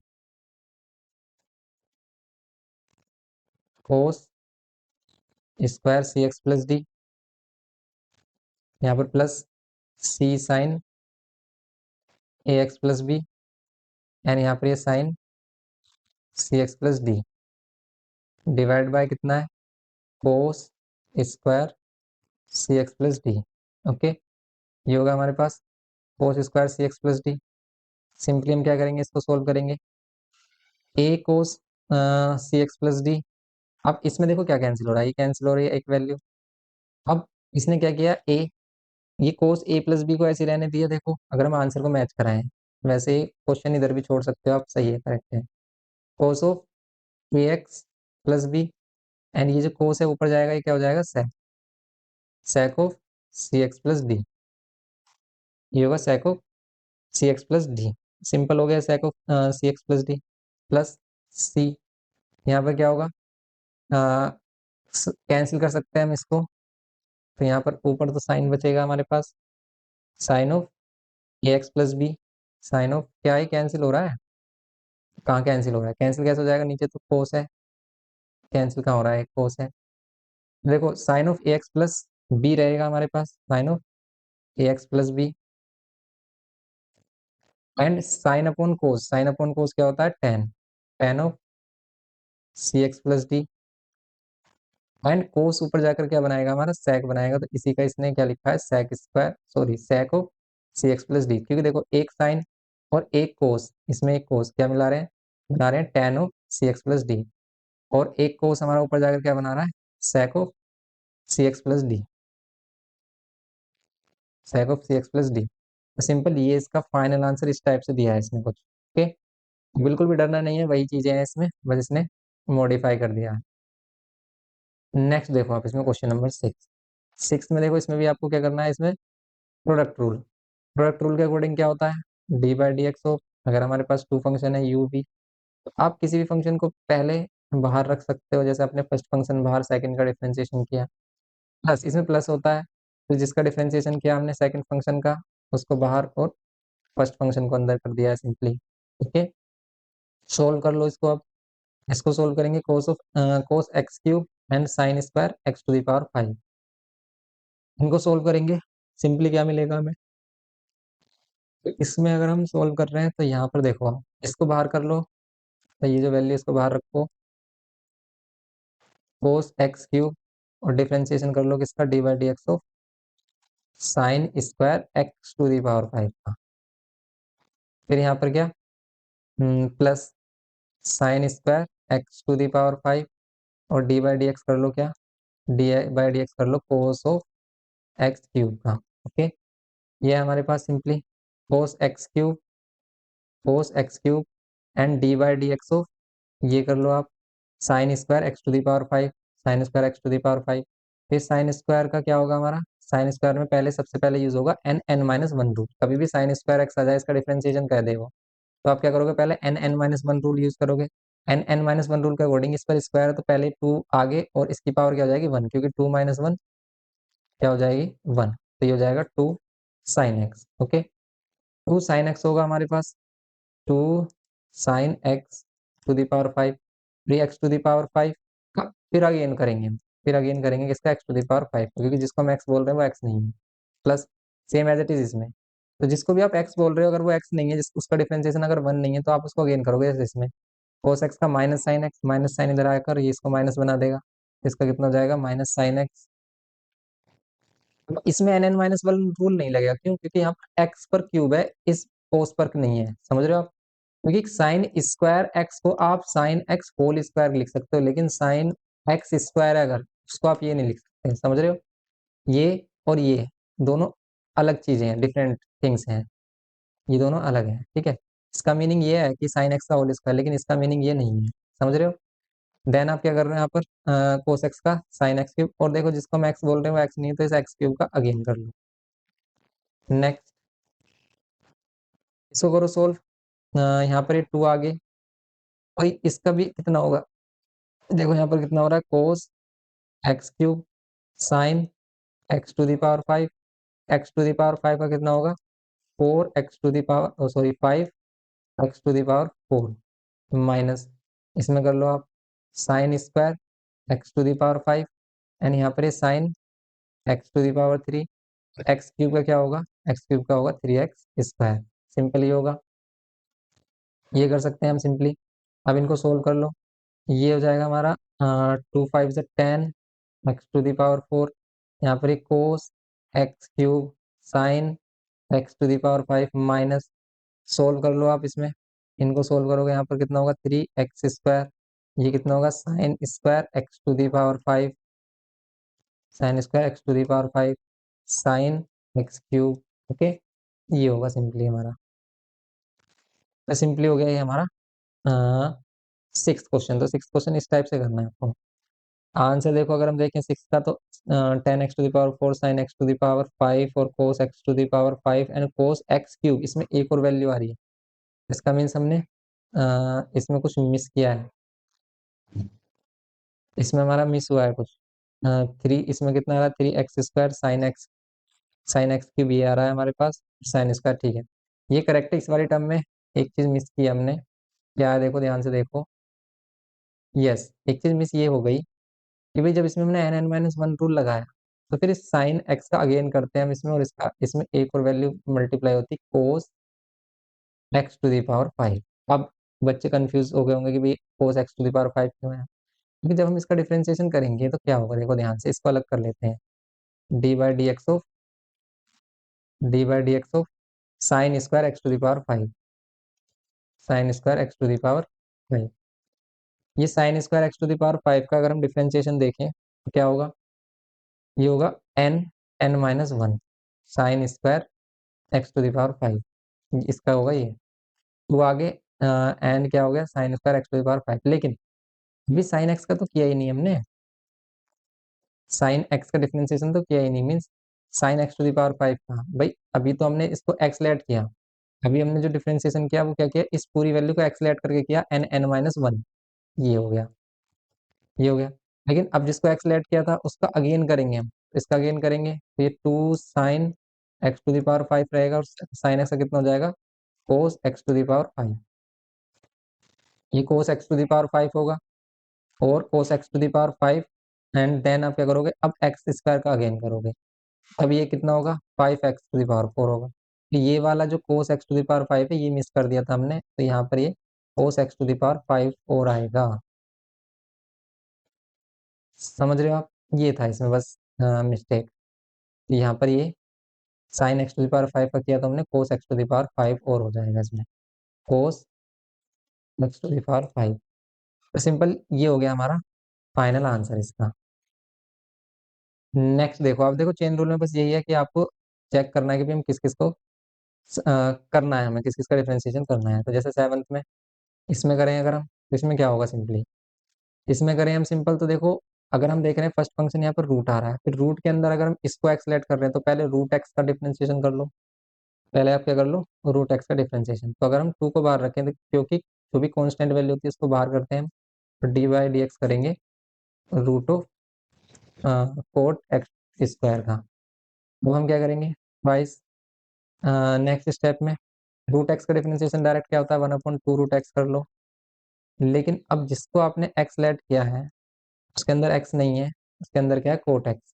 cos square c x plus d, यहाँ पर plus c sine a x plus b, and यहाँ पर ये sine c x plus d divide by कितना है, cos square c x plus d. Okay, ये होगा हमारे पास cos square c x plus d. Simply हम क्या करेंगे, इसको सोल्व करेंगे, a cos c x plus d. अब इसमें देखो क्या कैंसिल हो रहा है, ये कैंसिल हो रही है एक वैल्यू। अब इसने क्या किया, ए, ये कोस ए प्लस बी को ऐसे रहने दिया। देखो अगर हम आंसर को मैच कराएं, वैसे ही क्वेश्चन इधर भी छोड़ सकते हो आप, सही है, करेक्ट है, cos of a x plus b, and ये जो कोस है ऊपर जाएगा, ये क्या हो जाएगा, sec, sec of c x plus d, ये होगा sec of c x plus d. Simple हो गया, sec of c x plus d plus c, यहाँ पर क्या होगा, कैंसिल कर सकते हैं हम इसको, तो यहाँ पर ऊपर तो साइन बचेगा हमारे पास, sine of a x plus b, sine of क्या है, कैंसिल हो रहा है, कहाँ कैंसिल हो रहा है, कैंसिल कैसे हो जाएगा, नीचे तो कोस है, कैंसिल कहाँ हो रहा है, कोस है। देखो sine of a x plus b रहेगा हमारे पास, sine of a x plus b, and sine upon cos, sine upon cos क्या होता है, tan, tan of c x plus d, and cos ऊपर जाकर क्या बनाएगा हमारा, sec बनाएगा, तो इसी का इसने क्या लिखा है, sec square, sorry sec of c x plus d, क्योंकि देखो एक साइन और एक कोस, इसमें एक कोस क्या मिला रहे हैं, बना रहे हैं tan of c x plus d, और एक कोस हमारा ऊपर जाकर क्या बना रहा है, sec of c x plus d, sec of c x plus d. तो सिंपल ये इसका फाइनल आंसर इस टाइप से दिया है इसने कुछ। ओके, बिल्कुल भी डरना नहीं है, वही चीजें हैं इसमें, बस इसने मॉडिफाई कर दिया है। नेक्स्ट देखो आप इसमें क्वेश्चन नंबर 6, 6 में देखो इसमें भी आपको क्या करना है, इसमें प्रोडक्ट रूल, प्रोडक्ट रूल के अकॉर्डिंग क्या होता है, d by d x of, अगर हमारे पास टू फंक्शन है यू भी, तो आप किसी भी फंक्शन को पहले बाहर रख सकते हो, जैसे आपने फर्स्ट फंक्शन बाहर सेकंड का डिफरेंशिएशन किया, प्लस इसमें प्लस होता है, तो जिसका डिफरेंशिएशन किया हमने सेकंड फंक्शन का, उसको बाहर और फर्स्ट फंक्शन को अंदर कर दिया है सिंपली। ओके, सोल्व कर लो इसको। अब इसको सोल्व करेंगे, cos of cos x cube and sine square x to the power 5, इनको सोल्व करेंगे, सिंपली क्या मिलेगा हमें, तो इसमें अगर हम सोल्व कर रहे हैं तो यहाँ पर देखो आप इसको बाहर कर लो, तो ये जो वैल्यू इसको बाहर रखो, कोस एक्स क्यूब, और डिफरेंशिएशन कर लो किसका, d by d x of sine square x to the power 5 का। फिर यहाँ पर क्या, plus sine square x to the power 5, और डी बाई डी एक्स कर लो क्या, डी बाई डी एक्स कर लो कोस ऑफ एक्स क्यूब का। ओके, ये है हमारे पास simply cos x cube and d by d x of, ये कर लो आप sine square x to the power 5, sine square x to the power 5। फिर साइन स्क्वायर का क्या होगा हमारा, साइन स्क्वायर में पहले सबसे पहले यूज होगा n n minus one rule, कभी भी साइन स्क्वायर एक्स आ जाए इसका डिफरेंशिएशन कर दे वो, तो आप क्या करोगे, पहले n n minus one rule use करोगे। N n minus one rule के अकॉर्डिंग इस पर स्क्वायर है तो पहले टू आगे और इसकी पावर क्या हो जाएगी वन, क्योंकि टू माइनस वन क्या हो जाएगी वन, तो ये हो जाएगा two sine x. Okay, two sine x होगा हमारे पास, two sine x to the power 5, three x to the power 5 का फिर अगेन करेंगे हम, फिर अगेन करेंगे किसका, एक्स टू द पावर 5, क्योंकि जिसको हम एक्स बोल रहे हैं वो एक्स नहीं है, plus same as it is इसमें, तो जिसको भी आप एक्स बोल रहे हो अगर वो एक्स नहीं है, जिस उसका डिफरेंशिएशन अगर वन नहीं है तो आप उसको अगेन करोगे, जैसे इसमें कोस एक्स का minus sine x, minus sine इधर आकर ये इसको माइनस बना देगा, इसका कितना हो जाएगा माइनस साइन एक्स। इसमें n n minus one rule नहीं लगेगा, क्यों, क्योंकि यहाँ पर एक्स पर क्यूब है, इस कोस पर नहीं है, समझ रहे हो आप, क्योंकि साइन स्क्वायर एक्स को आप साइन एक्स होल स्क्वायर लिख सकते हो, लेकिन साइन एक्स स्क्वायर है अगर उसको आप ये नहीं लिख सकते, समझ रहे हो, ये और ये दोनों अलग चीजें हैं, डिफरेंट थिंग्स हैं, ये दोनों अलग हैं, ठीक है। इसका मीनिंग ये है कि साइन एक्स का होल स्क्वायर, लेकिन इसका मीनिंग ये नहीं है, समझ रहे हो। देन आप क्या कर रहे हो यहाँ पर, कोस एक्स का साइन एक्स क्यूब, और देखो जिसको हम एक्स बोल रहे हैं वो एक्स नहीं है, तो इस एक्स क्यूब का अगेन कर लो। नेक्स्ट इसको करो सोल्व, यहाँ पर ये टू आ गए, भाई इसका भी कितना होगा, देखो यहाँ पर कितना हो रहा है, cos x cube sine x to the power 5, x to the power 5 का कितना होगा, four x to the power sorry 5 x to the power 4, minus इसमें कर लो आप sine square x to the power 5, and यहाँ पर ये sine x to the power 3, x cube का क्या होगा, एक्स क्यूब का होगा 3x स्क्वायर, सिंपल ही होगा, ये कर सकते हैं हम सिंपली। अब इनको सोल्व कर लो, ये हो जाएगा हमारा टू फाइव से 10 एक्स टू द पावर 4, यहाँ पर एक cos x cube sine x to the power 5 minus, solve कर लो आप इसमें, इनको सोल्व करोगे यहाँ पर कितना होगा 3x स्क्वायर, ये कितना होगा sine square x to the power 5, sine square x to the power 5 sine x cube. Okay, ये होगा सिंपली हमारा, तो सिंपली हो गया ये हमारा सिक्स क्वेश्चन। तो सिक्स क्वेश्चन इस टाइप से करना है आपको। आंसर देखो अगर हम देखें सिक्स का, तो 10x⁴ sine x to the power 5 और cos x to the power 5 and cos x cube, इसमें एक और वैल्यू आ रही है, इसका मीन्स हमने इसमें कुछ मिस किया है, इसमें हमारा मिस हुआ है कुछ, थ्री इसमें कितना आ रहा है, 3x² साइन एक्स क्यूब ये आ रहा है हमारे पास, साइन स्क्वायर, ठीक है, ये करेक्ट है। इस वाली टर्म में एक चीज मिस की हमने, क्या है देखो ध्यान से देखो, यस एक चीज मिस ये हो गई कि भाई जब इसमें हमने n n minus one rule लगाया, तो फिर इस साइन एक्स का अगेन करते हैं हम इसमें, और इसका इसमें एक और वैल्यू मल्टीप्लाई होती है cos x to the power 5। अब बच्चे कंफ्यूज हो गए होंगे कि भाई cos x to the power 5 क्यों है, क्योंकि जब हम इसका डिफरेंशिएशन करेंगे तो क्या होगा, देखो ध्यान से इसको अलग कर लेते हैं, d by d x of sine square x to the power 5, sine square x to the power 5, ये sine square x to the power 5 का अगर हम डिफरेंशिएशन देखें तो क्या होगा, ये होगा n n minus one sine square x to the power 5, इसका होगा ये, तो आगे एन क्या हो गया sine square x to the power 5, लेकिन अभी साइन एक्स का तो किया ही नहीं हमने, साइन एक्स का डिफरेंशिएशन तो किया ही नहीं, means sine x to the power 5 का, भाई अभी तो हमने इसको एक्स लेट किया, अभी हमने जो डिफरेंशिएशन किया वो क्या किया, इस पूरी वैल्यू को एक्स लेट करके किया एन एन माइनस वन, ये हो गया, ये हो गया, लेकिन अब जिसको एक्स लेट किया था उसका अगेन करेंगे हम, इसका अगेन करेंगे तो ये two sine x to the power 5 रहेगा, और साइन एक्स का कितना हो जाएगा cos x to the power 5, ये cos x to the power 5 होगा, और cos x to the power 5, and then आप क्या करोगे, अब एक्स स्क्वायर का अगेन करोगे, अब ये कितना होगा 5x⁴ होगा, ये वाला जो cos x to the power 5 है ये मिस कर दिया था हमने, तो यहाँ पर ये cos x to the power 5 और आएगा। समझ रहे हो आप? ये था इसमें बस मिस्टेक। यहाँ पर ये sine x to the power 5 का किया था हमने, cos x to the power 5 और हो जाएगा इसमें, cos x to the power 5। तो सिंपल ये हो गया हमारा फाइनल आंसर इसका। नेक्स्ट देखो, आप देखो चेन रूल में बस यही है कि आपको चेक करना है कि भी हम किस किस को करना है, हमें किस किस का डिफरेंशिएशन करना है। तो जैसे सेवन्थ में इसमें करें अगर हम, तो इसमें क्या होगा सिंपली, इसमें करें हम सिंपल, तो देखो अगर हम देख रहे हैं फर्स्ट फंक्शन यहाँ पर रूट आ रहा है, फिर रूट के अंदर अगर हम इसको एक्स लेट कर रहे हैं तो पहले रूट एक्स का डिफरेंशिएशन कर लो। पहले आप क्या कर लो, रूट एक्स का डिफरेंशिएशन। तो अगर हम टू को बाहर रखें तो क्योंकि जो भी कांस्टेंट वैल्यू होती है उसको बाहर करते हैं हम, तो डी बाई डी एक्स करेंगे root of cot x square का। वो हम क्या करेंगे ट्वाइस। नेक्स्ट स्टेप में रूट एक्स का डिफरेंशिएशन डायरेक्ट क्या होता है, one upon two root x कर लो। लेकिन अब जिसको आपने एक्स लेट किया है उसके अंदर एक्स नहीं है, उसके अंदर क्या है कोट एक्स।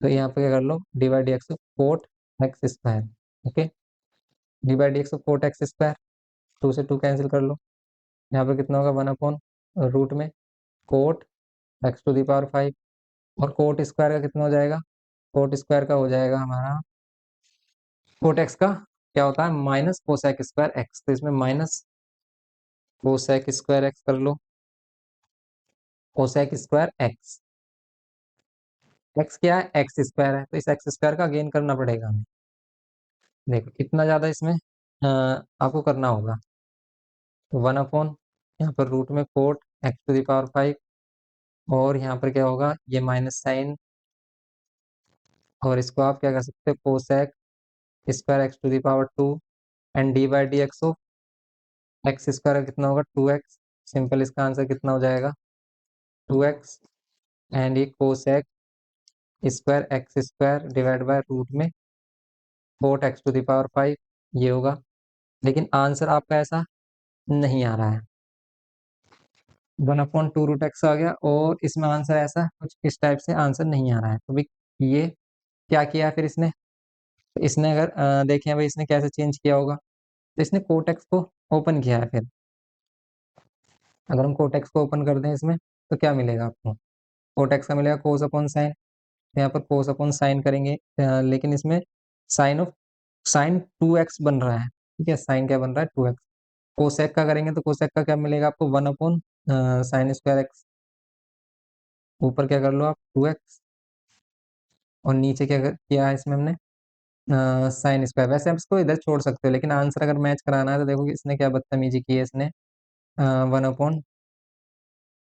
तो यहाँ पे क्या कर लो, d by d x cot x square. Okay, d by d x cot x square, two से टू कैंसिल कर लो। यहाँ पे कितना होगा, वन अपॉन रूट में cot x to the power 5, और कोट स्क्वायर का कितना हो जाएगा, कोट स्क्वायर का हो जाएगा हमारा, कोट एक्स का क्या होता है माइनस कोसेक स्क्वायर एक्स, तो इसमें माइनस कोसेक स्क्वायर एक्स कर लो, कोसेक स्क्वायर एक्स। एक्स क्या है, एक्स स्क्वायर है, तो इस एक्स स्क्वायर का गेन करना पड़ेगा हमें। देखो कितना ज्यादा इसमें आपको करना होगा, तो वन अपॉन यहाँ पर रूट में cot x to the power 5, और यहाँ पर क्या होगा ये माइनस साइन, और इसको आप क्या कर सकते हो cosec square x to the power 2, and d by d x of x square कितना होगा 2x। सिंपल इसका आंसर कितना हो जाएगा 2x, एंड ये cosec square x square divide by root में cot x to the power 5 ये होगा। लेकिन आंसर आपका ऐसा नहीं आ रहा है, one upon two root x आ गया, और इसमें आंसर ऐसा कुछ इस टाइप से आंसर नहीं आ रहा है। तो भाई ये क्या किया है फिर इसने, तो इसने अगर देखें भाई इसने कैसे चेंज किया होगा, तो इसने कोटेक्स को ओपन किया है। फिर अगर हम कोटेक्स को ओपन कर दें इसमें तो क्या मिलेगा आपको, कोटेक्स का मिलेगा कोस अपॉन साइन। यहाँ पर कोस अपॉन साइन करेंगे, लेकिन इसमें साइन ऑफ साइन 2x बन रहा है, ठीक है, साइन क्या बन रहा है 2x। कोसेक का करेंगे तो कोसेक का क्या मिलेगा आपको, one upon sine square x, ऊपर क्या कर लो आप 2x, और नीचे किया है इसमें हमने साइन स्क्वायर। वैसे आप इसको इधर छोड़ सकते हो, लेकिन आंसर अगर मैच कराना है तो देखो कि इसने क्या बदतमीजी की है, इसने one upon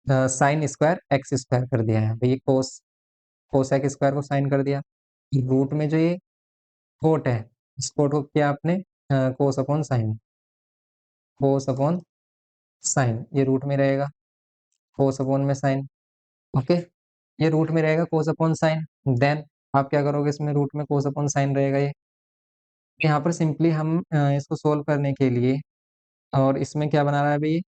sine square x square कर दिया है। भाई ये कोसेक स्क्वायर को साइन कर दिया, रूट में जो ये कोट है इस कोट को किया आपने कोस अपॉन साइन, कोस अपॉन साइन ये रूट में रहेगा, कोस अपॉन में साइन। ओके, ये रूट में रहेगा कोस अपॉन साइन, देन आप क्या करोगे इसमें रूट में कोस अपॉन साइन रहेगा ये। यहाँ पर सिंपली हम इसको सोल्व करने के लिए, और इसमें क्या बना रहा है भाई,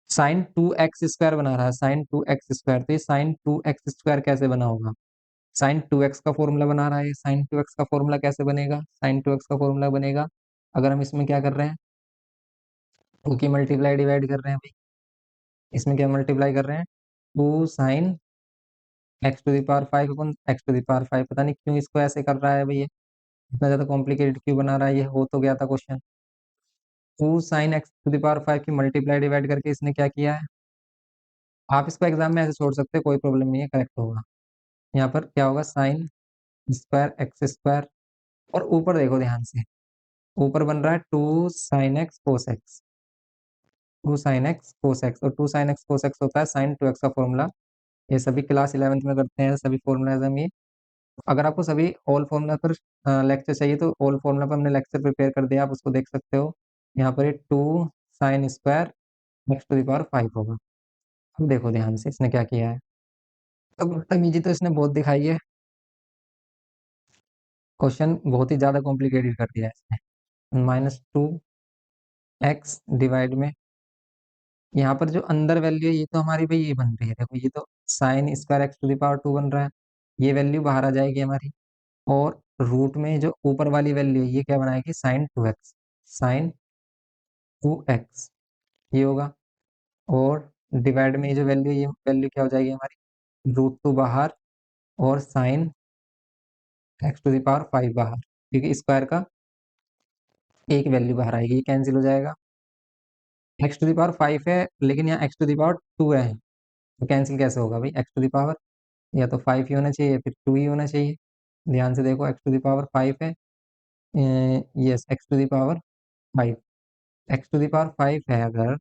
साइन 2x स्क्वायर बना रहा है, साइन 2x स्क्वायर। तो ये साइन 2x स्क्वायर कैसे बना होगा, साइन 2x का फॉर्मूला बना रहा है, साइन 2x का फॉर्मूला कैसे बनेगा, साइन 2x का फॉर्मूला बनेगा अगर हम इसमें क्या कर रहे हैं, टू की मल्टीप्लाई डिवाइड कर रहे हैं भाई, इसमें क्या मल्टीप्लाई कर रहे हैं, two sine x to the power 5 upon x to the power 5। पता नहीं क्यों इसको ऐसे कर रहा है भाई, ये इतना ज्यादा कॉम्प्लिकेटेड क्यों बना रहा है, ये हो तो गया था question. Two sine x to the power 5 की मल्टीप्लाई डिवाइड करके इसने क्या किया है, आप इसको एग्जाम में ऐसे छोड़ सकते हैं, कोई प्रॉब्लम नहीं है, करेक्ट होगा। यहाँ पर क्या होगा साइन स्क्वायर एक्स स्क्वायर, और ऊपर देखो ध्यान से, ऊपर बन रहा है two sine x cos x, two sine x cos x, और two sine x cos x होता है साइन 2x का फॉर्मूला। ये सभी क्लास 11th में करते हैं सभी फॉर्मूलाज हम ये। अगर आपको सभी ऑल फॉर्मूला पर लेक्चर चाहिए तो ऑल फॉर्मूला पर हमने लेक्चर प्रिपेयर कर दिया, आप उसको देख सकते हो। यहाँ पर ये two sine square x to the power 5 होगा। अब देखो ध्यान से इसने क्या किया है, अब बदतमीजी तो इसने बहुत दिखाई है, क्वेश्चन बहुत ही ज्यादा कॉम्प्लिकेटेड कर दिया है इसने। -2x डिवाइड में यहाँ पर जो अंदर वैल्यू है ये तो हमारी भाई ये बन रही है, देखो ये तो sine square x to the power 2 बन रहा है, ये वैल्यू बाहर आ जाएगी हमारी, और रूट में जो ऊपर वाली वैल्यू है ये क्या बनाएगी, sin 2x, sin 2x ये होगा। और डिवाइड में ये जो वैल्यू, ये वैल्यू क्या हो जाएगी हमारी, √2 बाहर और sin x⁵ बाहर, क्योंकि स्क्वायर का एक वैल्यू बाहर आएगी, ये कैंसिल हो जाएगा। x⁵ है लेकिन यहाँ x⁵2 है, तो कैंसिल कैसे होगा भाई, x⁵ या तो 5 ही होना चाहिए या फिर 2 ही होना चाहिए। ध्यान से देखो, x⁵ है, यस x⁵5, x⁵5 है अगर,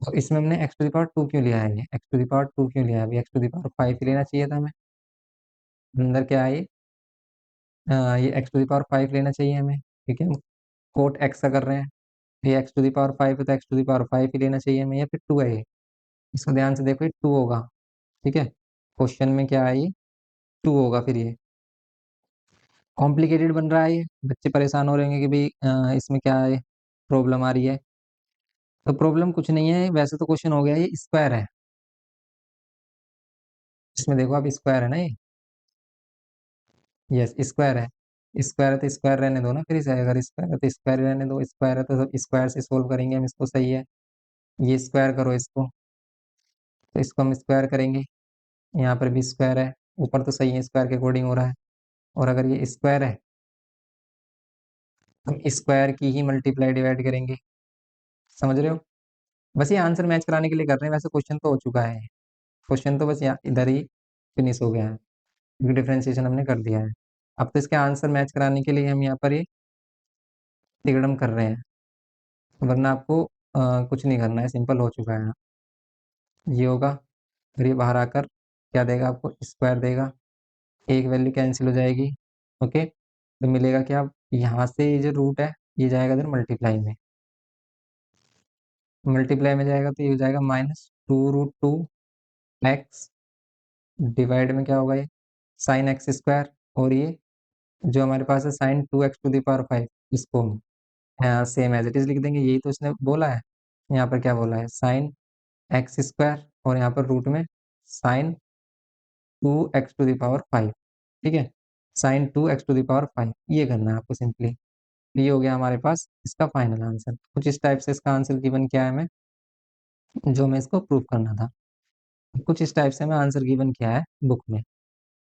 तो इसमें हमने x⁵2 क्यों लिया है, ये x⁵2 क्यों लिया है, अभी x⁵5 ही लेना चाहिए था हमें। अंदर क्या है ये, ये x⁵5 लेना चाहिए हमें, ठीक है, हम कोट x का कर रहे हैं, ये x⁵5 है तो x⁵5 ही लेना चाहिए हमें, या फिर 2 है ये, इसको ध्यान से देखो, ये 2 होगा, ठीक है, क्वेश्चन में क्या है, ये 2 होगा, फिर ये कॉम्प्लिकेटेड बन रहा है, ये बच्चे परेशान हो रहे हैं कि भाई इसमें क्या है, प्रॉब्लम आ रही है। तो प्रॉब्लम कुछ नहीं है, वैसे तो क्वेश्चन हो गया, ये स्क्वायर है, इसमें देखो आप, स्क्वायर है ना ये, यस स्क्वायर है, स्क्वायर है तो स्क्वायर रहने दो ना, फिर इसे अगर स्क्वायर है तो स्क्वायर रहने दो, स्क्वायर है तो सब स्क्वायर से सोल्व करेंगे हम इसको, सही है, ये स्क्वायर करो इसको, तो इसको हम स्क्वायर करेंगे, यहाँ पर भी स्क्वायर है, ऊपर तो सही है, स्क्वायर के अकॉर्डिंग हो रहा है, और अगर ये स्क्वायर है, हम स्क्वायर की ही मल्टीप्लाई डिवाइड करेंगे, समझ रहे हो, बस ये आंसर मैच कराने के लिए कर रहे हैं, वैसे क्वेश्चन तो हो चुका है, क्वेश्चन तो बस यहाँ इधर ही फिनिश हो गया है, क्योंकि डिफरेंशिएशन हमने कर दिया है। अब तो इसके आंसर मैच कराने के लिए हम यहाँ पर ये तिगड़म कर रहे हैं, वरना आपको कुछ नहीं करना है, सिंपल हो चुका है। ये होगा, फिर ये बाहर आकर क्या देगा आपको, स्क्वायर देगा, एक वैल्यू कैंसिल हो जाएगी, ओके, तो मिलेगा क्या, यहाँ से ये जो रूट है ये जाएगा इधर मल्टीप्लाई में, मल्टीप्लाई में जाएगा तो ये हो जाएगा -2√2x, डिवाइड में क्या होगा ये, sin x², और ये जो हमारे पास है sin 2x⁵, इसको हम हाँ सेम एज इट इज लिख देंगे, यही तो इसने बोला है, यहाँ पर क्या बोला है, sin x², और यहाँ पर रूट में sin 2x⁵, ठीक है, sin 2x⁵, ये करना है आपको सिंपली, ये हो गया हमारे पास इसका फाइनल आंसर। कुछ इस टाइप से इसका आंसर गिवन किया है हमें, जो हमें इसको प्रूव करना था, कुछ इस टाइप से हमें आंसर गिवन किया है बुक में,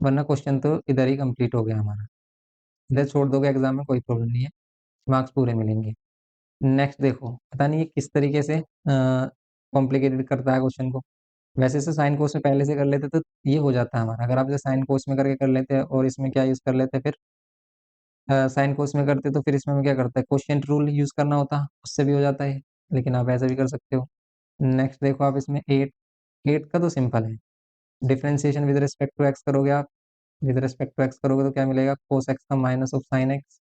वरना क्वेश्चन तो इधर ही कंप्लीट हो गया हमारा, इधर छोड़ दोगे एग्जाम में कोई प्रॉब्लम नहीं है, मार्क्स पूरे मिलेंगे। नेक्स्ट देखो, पता नहीं ये किस तरीके से कॉम्प्लिकेटेड करता है क्वेश्चन को, वैसे से साइन कोस में पहले से कर लेते तो ये हो जाता है हमारा, अगर आप जैसे साइन कोस में करके कर लेते हैं और इसमें क्या यूज कर लेते हैं, फिर साइन कोस में करते तो फिर इसमें हम क्या करते हैं, क्वोशिएंट रूल यूज करना होता, उससे भी हो जाता है, लेकिन आप ऐसा भी कर सकते हो। नेक्स्ट देखो आप, इसमें 8 का तो सिंपल है, differentiation with respect to x करोगे आप, विद रिस्पेक्ट टू एक्स करोगे तो क्या मिलेगा, कोस एक्स का minus of sine x,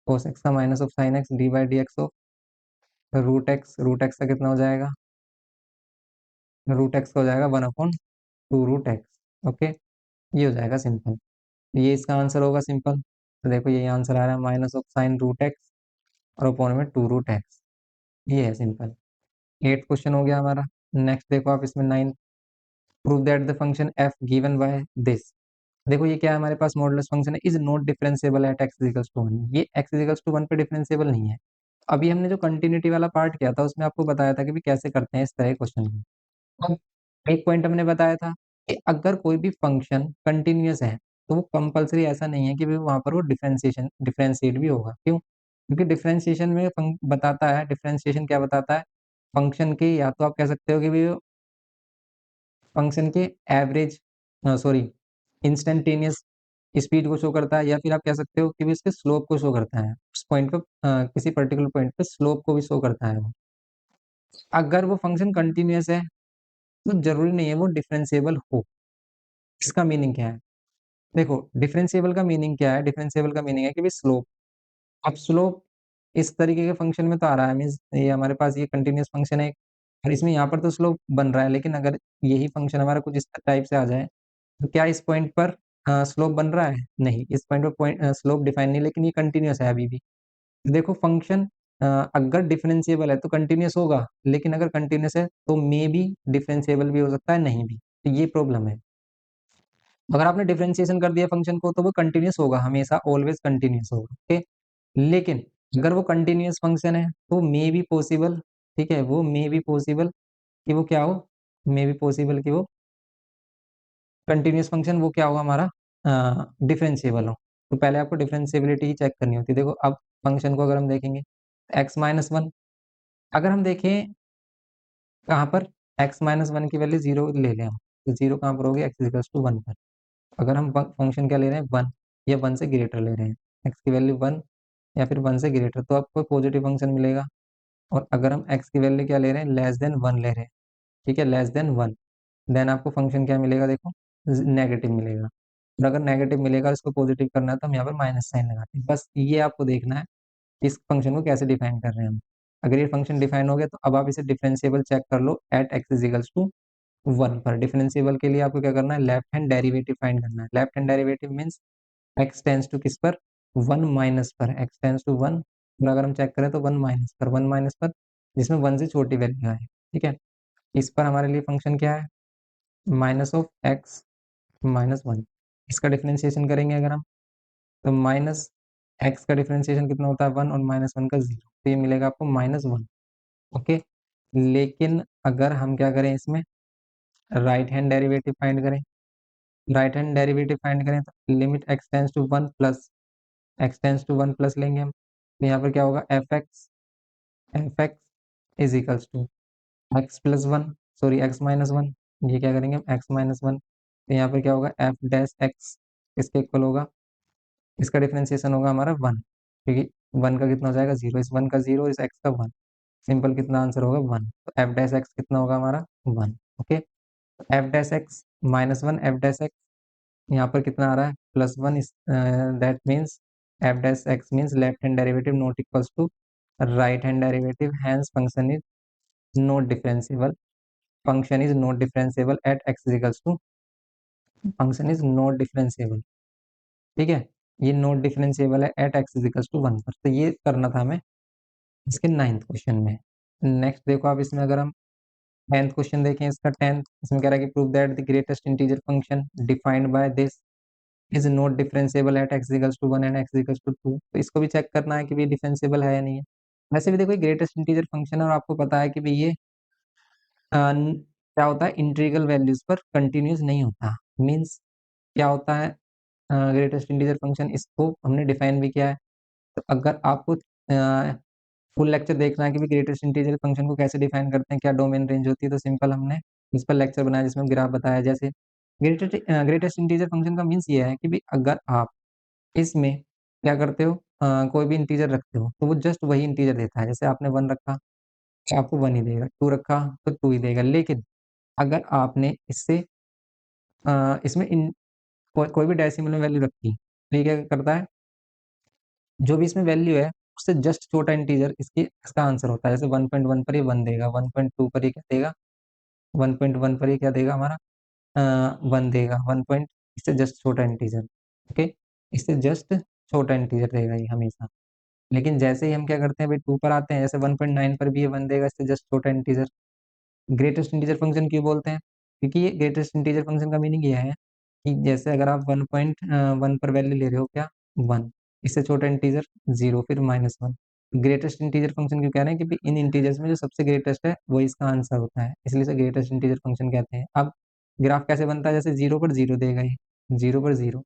cos x का minus of sine x d by d x of root x का कितना हो जाएगा, रूट एक्स का हो जाएगा 1/2 √x, ओके, ये हो जाएगा सिंपल, ये इसका आंसर होगा सिंपल, तो देखो ये आंसर आ रहा है -sin√x और अपॉन में 2√x, ये है सिंपल, 8 क्वेश्चन हो गया हमारा। नेक्स्ट देखो आप, इसमें 9, prove that the function f given by this, देखो ये क्या है हमारे पास, मॉडुलस फंक्शन है, is not differentiable at x = 1, ये x = 1 पे डिफरेंशिएबल नहीं है। अभी हमने जो कंटिन्यूटी वाला पार्ट किया था उसमें आपको बताया था कि भी कैसे करते हैं इस तरह क्वेश्चन को। अब एक पॉइंट हमने बताया था कि अगर कोई भी फंक्शन कंटिन्यूअस है तो वो कंपलसरी ऐसा नहीं है कि भी वहां पर वो डिफरेंशिएट भी होगा, क्यों, क्योंकि डिफरेंशिएशन में बताता है, डिफरेंशिएशन क्या बताता है, फंक्शन के, या तो आप कह सकते हो कि भी फंक्शन के एवरेज, सॉरी, इंस्टेंटेनियस स्पीड को शो करता है, या फिर आप कह सकते हो कि भी इसके स्लोप को शो करता है, उस पॉइंट पे किसी पर्टिकुलर पॉइंट पे स्लोप को भी शो करता है वो। अगर वो फंक्शन कंटिन्यूअस है तो जरूरी नहीं है वो डिफरेंशिएबल हो, इसका मीनिंग क्या है, देखो डिफरेंशिएबल का मीनिंग क्या है, डिफरेंशिएबल का मीनिंग है कि भी स्लोप, अब स्लोप इस तरीके के फंक्शन में तो आ रहा है, मीन्स ये हमारे पास ये कंटिन्यूअस फंक्शन है और इसमें यहाँ पर तो स्लोप बन रहा है, लेकिन अगर यही फंक्शन हमारा कुछ इस टाइप से आ जाए तो क्या इस पॉइंट पर स्लोप बन रहा है, नहीं, इस पॉइंट पर पॉइंट स्लोप डिफाइन नहीं, लेकिन ये कंटिन्यूअस है अभी भी। देखो फंक्शन अगर डिफरेंशिएबल है तो कंटिन्यूअस होगा, लेकिन अगर कंटिन्यूअस है तो मे बी डिफरेंशिएबल भी हो सकता है, नहीं भी, तो ये प्रॉब्लम है। अगर आपने डिफरेंशिएशन कर दिया फंक्शन को तो वो कंटिन्यूस होगा, हमेशा ऑलवेज कंटिन्यूस होगा। ओके, लेकिन अगर वो कंटिन्यूस फंक्शन है तो मे बी पॉसिबल, ठीक है, वो मे बी पॉसिबल कि वो क्या हो, मे बी पॉसिबल कि वो कंटिन्यूस फंक्शन वो क्या होगा हमारा, डिफरेंशिएबल हो। तो पहले आपको डिफरेंशिएबिलिटी ही चेक करनी होती है। देखो अब फंक्शन को अगर हम देखेंगे x-1, अगर हम देखें कहाँ पर x-1 की वैल्यू 0 ले लें हम, तो 0 कहाँ पर होगी, x=1 पर। अगर हम फंक्शन क्या ले रहे हैं, 1 या 1 से ग्रेटर ले रहे हैं, x की वैल्यू 1 या फिर 1 से ग्रेटर, तो आपको पॉजिटिव फंक्शन मिलेगा। और अगर हम x की वैल्यू क्या ले रहे हैं, लेस देन 1 ले रहे हैं, ठीक है, लेस देन 1, देन आपको फंक्शन क्या मिलेगा, देखो नेगेटिव मिलेगा। और अगर नेगेटिव मिलेगा इसको पॉजिटिव करना है तो हम यहाँ पर माइनस साइन लगाते हैं। बस ये आपको देखना है कि इस फंक्शन को कैसे डिफाइन कर रहे हैं हम। अगर ये फंक्शन डिफाइन हो गया तो अब आप इसे डिफरेंशिएबल चेक कर लो एट x=1 पर। डिफरेंशिएबल के लिए आपको क्या करना है, लेफ्ट हैंड डेरिवेटिव फाइंड करना है। Left hand derivative means x tends to किस पर, 1 माइनस पर, x टेंस टू 1। और अगर हम चेक करें तो 1 माइनस पर, 1 माइनस पर जिसमें 1 से छोटी वैल्यू आए, ठीक है। इस पर हमारे लिए फंक्शन क्या है, माइनस ऑफ x-1। इसका डिफरेंशिएशन करेंगे अगर हम, तो माइनस x का डिफरेंशिएशन कितना होता है, 1, और -1 का 0, तो ये मिलेगा आपको -1। ओके, लेकिन अगर हम क्या करें इसमें राइट हैंड डेरिवेटिव फाइंड करें, राइट हैंड डेरिवेटिव फाइंड करें तो limit x tends to 1 plus, x tends to 1 plus लेंगे हम, तो यहाँ पर क्या होगा, f x is equals to x+1, sorry x-1। ये क्या करेंगे हम, x-1, तो यहाँ पर क्या होगा, एफ डैश एक्स इसके इक्वल होगा, इसका डिफरेंशिएशन होगा हमारा 1, क्योंकि 1 का कितना हो जाएगा 0, इस 1 का 0, इस x का 1, सिंपल कितना आंसर होगा 1। तो एफ डैश एक्स कितना होगा हमारा 1। Okay, f dash x -1, f dash x यहाँ पर कितना आ रहा है, +1, इस that means f dash x means left hand derivative not equals to right hand derivative, hence function is not differentiable, function is not differentiable at x=, function is not differentiable, ठीक है, ये नॉट डिफरेंशिएबल है eight x=1 पर। तो ये करना था हमें इसके 9th क्वेश्चन में। नेक्स्ट देखो आप इसमें अगर हम 10th क्वेश्चन देखें, इसका 10th, इसमें कह रहा है कि prove that the greatest integer function defined by this is not differentiable eight x=1 and x=2। तो इसको भी चेक करना है कि ये डिफरेंशिएबल है या नहीं है। वैसे भी देखो ग्रेटेस्ट इंटीजर फंक्शन है और आपको पता है कि भाई ये क्या होता है, इंटीग्रल वैल्यूज पर कंटिन्यूस नहीं होता। मीन्स क्या होता है, ग्रेटेस्ट इंटीजर फंक्शन, इसको हमने डिफाइन भी किया है। तो अगर आपको फुल लेक्चर देखना है कि भी ग्रेटेस्ट इंटीजर फंक्शन को कैसे डिफाइन करते हैं, क्या डोमेन रेंज होती है, तो सिंपल हमने इस पर लेक्चर बनाया जिसमें ग्राफ बताया। जैसे ग्रेटेस्ट इंटीजर फंक्शन का मीन्स ये है कि भी अगर आप इसमें क्या करते हो, कोई भी इंटीजर रखते हो तो वो जस्ट वही इंटीजर देता है। जैसे आपने 1 रखा तो आपको 1 ही देगा, 2 रखा तो 2 ही देगा। लेकिन अगर आपने इससे इसमें कोई भी डेसिमल में वैल्यू रखी तो ये क्या करता है, जो भी इसमें वैल्यू है उससे जस्ट छोटा इंटीजर इसका आंसर होता है। जैसे 1.1 पर ये 1 देगा, 1.2 पर ये क्या देगा, 1.1 पर ये क्या देगा हमारा, 1 देगा, 1 पॉइंट इससे जस्ट छोटा इंटीजर। ओके, इससे जस्ट छोटा इंटीजर देगा ये हमेशा। लेकिन जैसे ही हम क्या करते हैं भाई 2 पर आते हैं, जैसे 1.9 पर भी ये 1 देगा, इससे जस्ट छोटा इंटीजर। ग्रेटेस्ट इंटीजर फंक्शन क्यों बोलते हैं, क्योंकि ये ग्रेटेस्ट इंटीजर फंक्शन का मीनिंग ये है कि जैसे अगर आप 1.1 पर वैल्यू ले रहे हो क्या, 1, इससे छोटा इंटीजर 0, फिर -1। ग्रेटेस्ट इंटीजर फंक्शन क्यों कह रहे हैं, क्योंकि इन इंटीजर्स में जो सबसे ग्रेटेस्ट है वो इसका आंसर होता है, इसलिए इसे ग्रेटेस्ट इंटीजर फंक्शन कहते हैं। अब ग्राफ कैसे बनता है, जैसे 0 पर 0 देगा ये, 0 पर 0,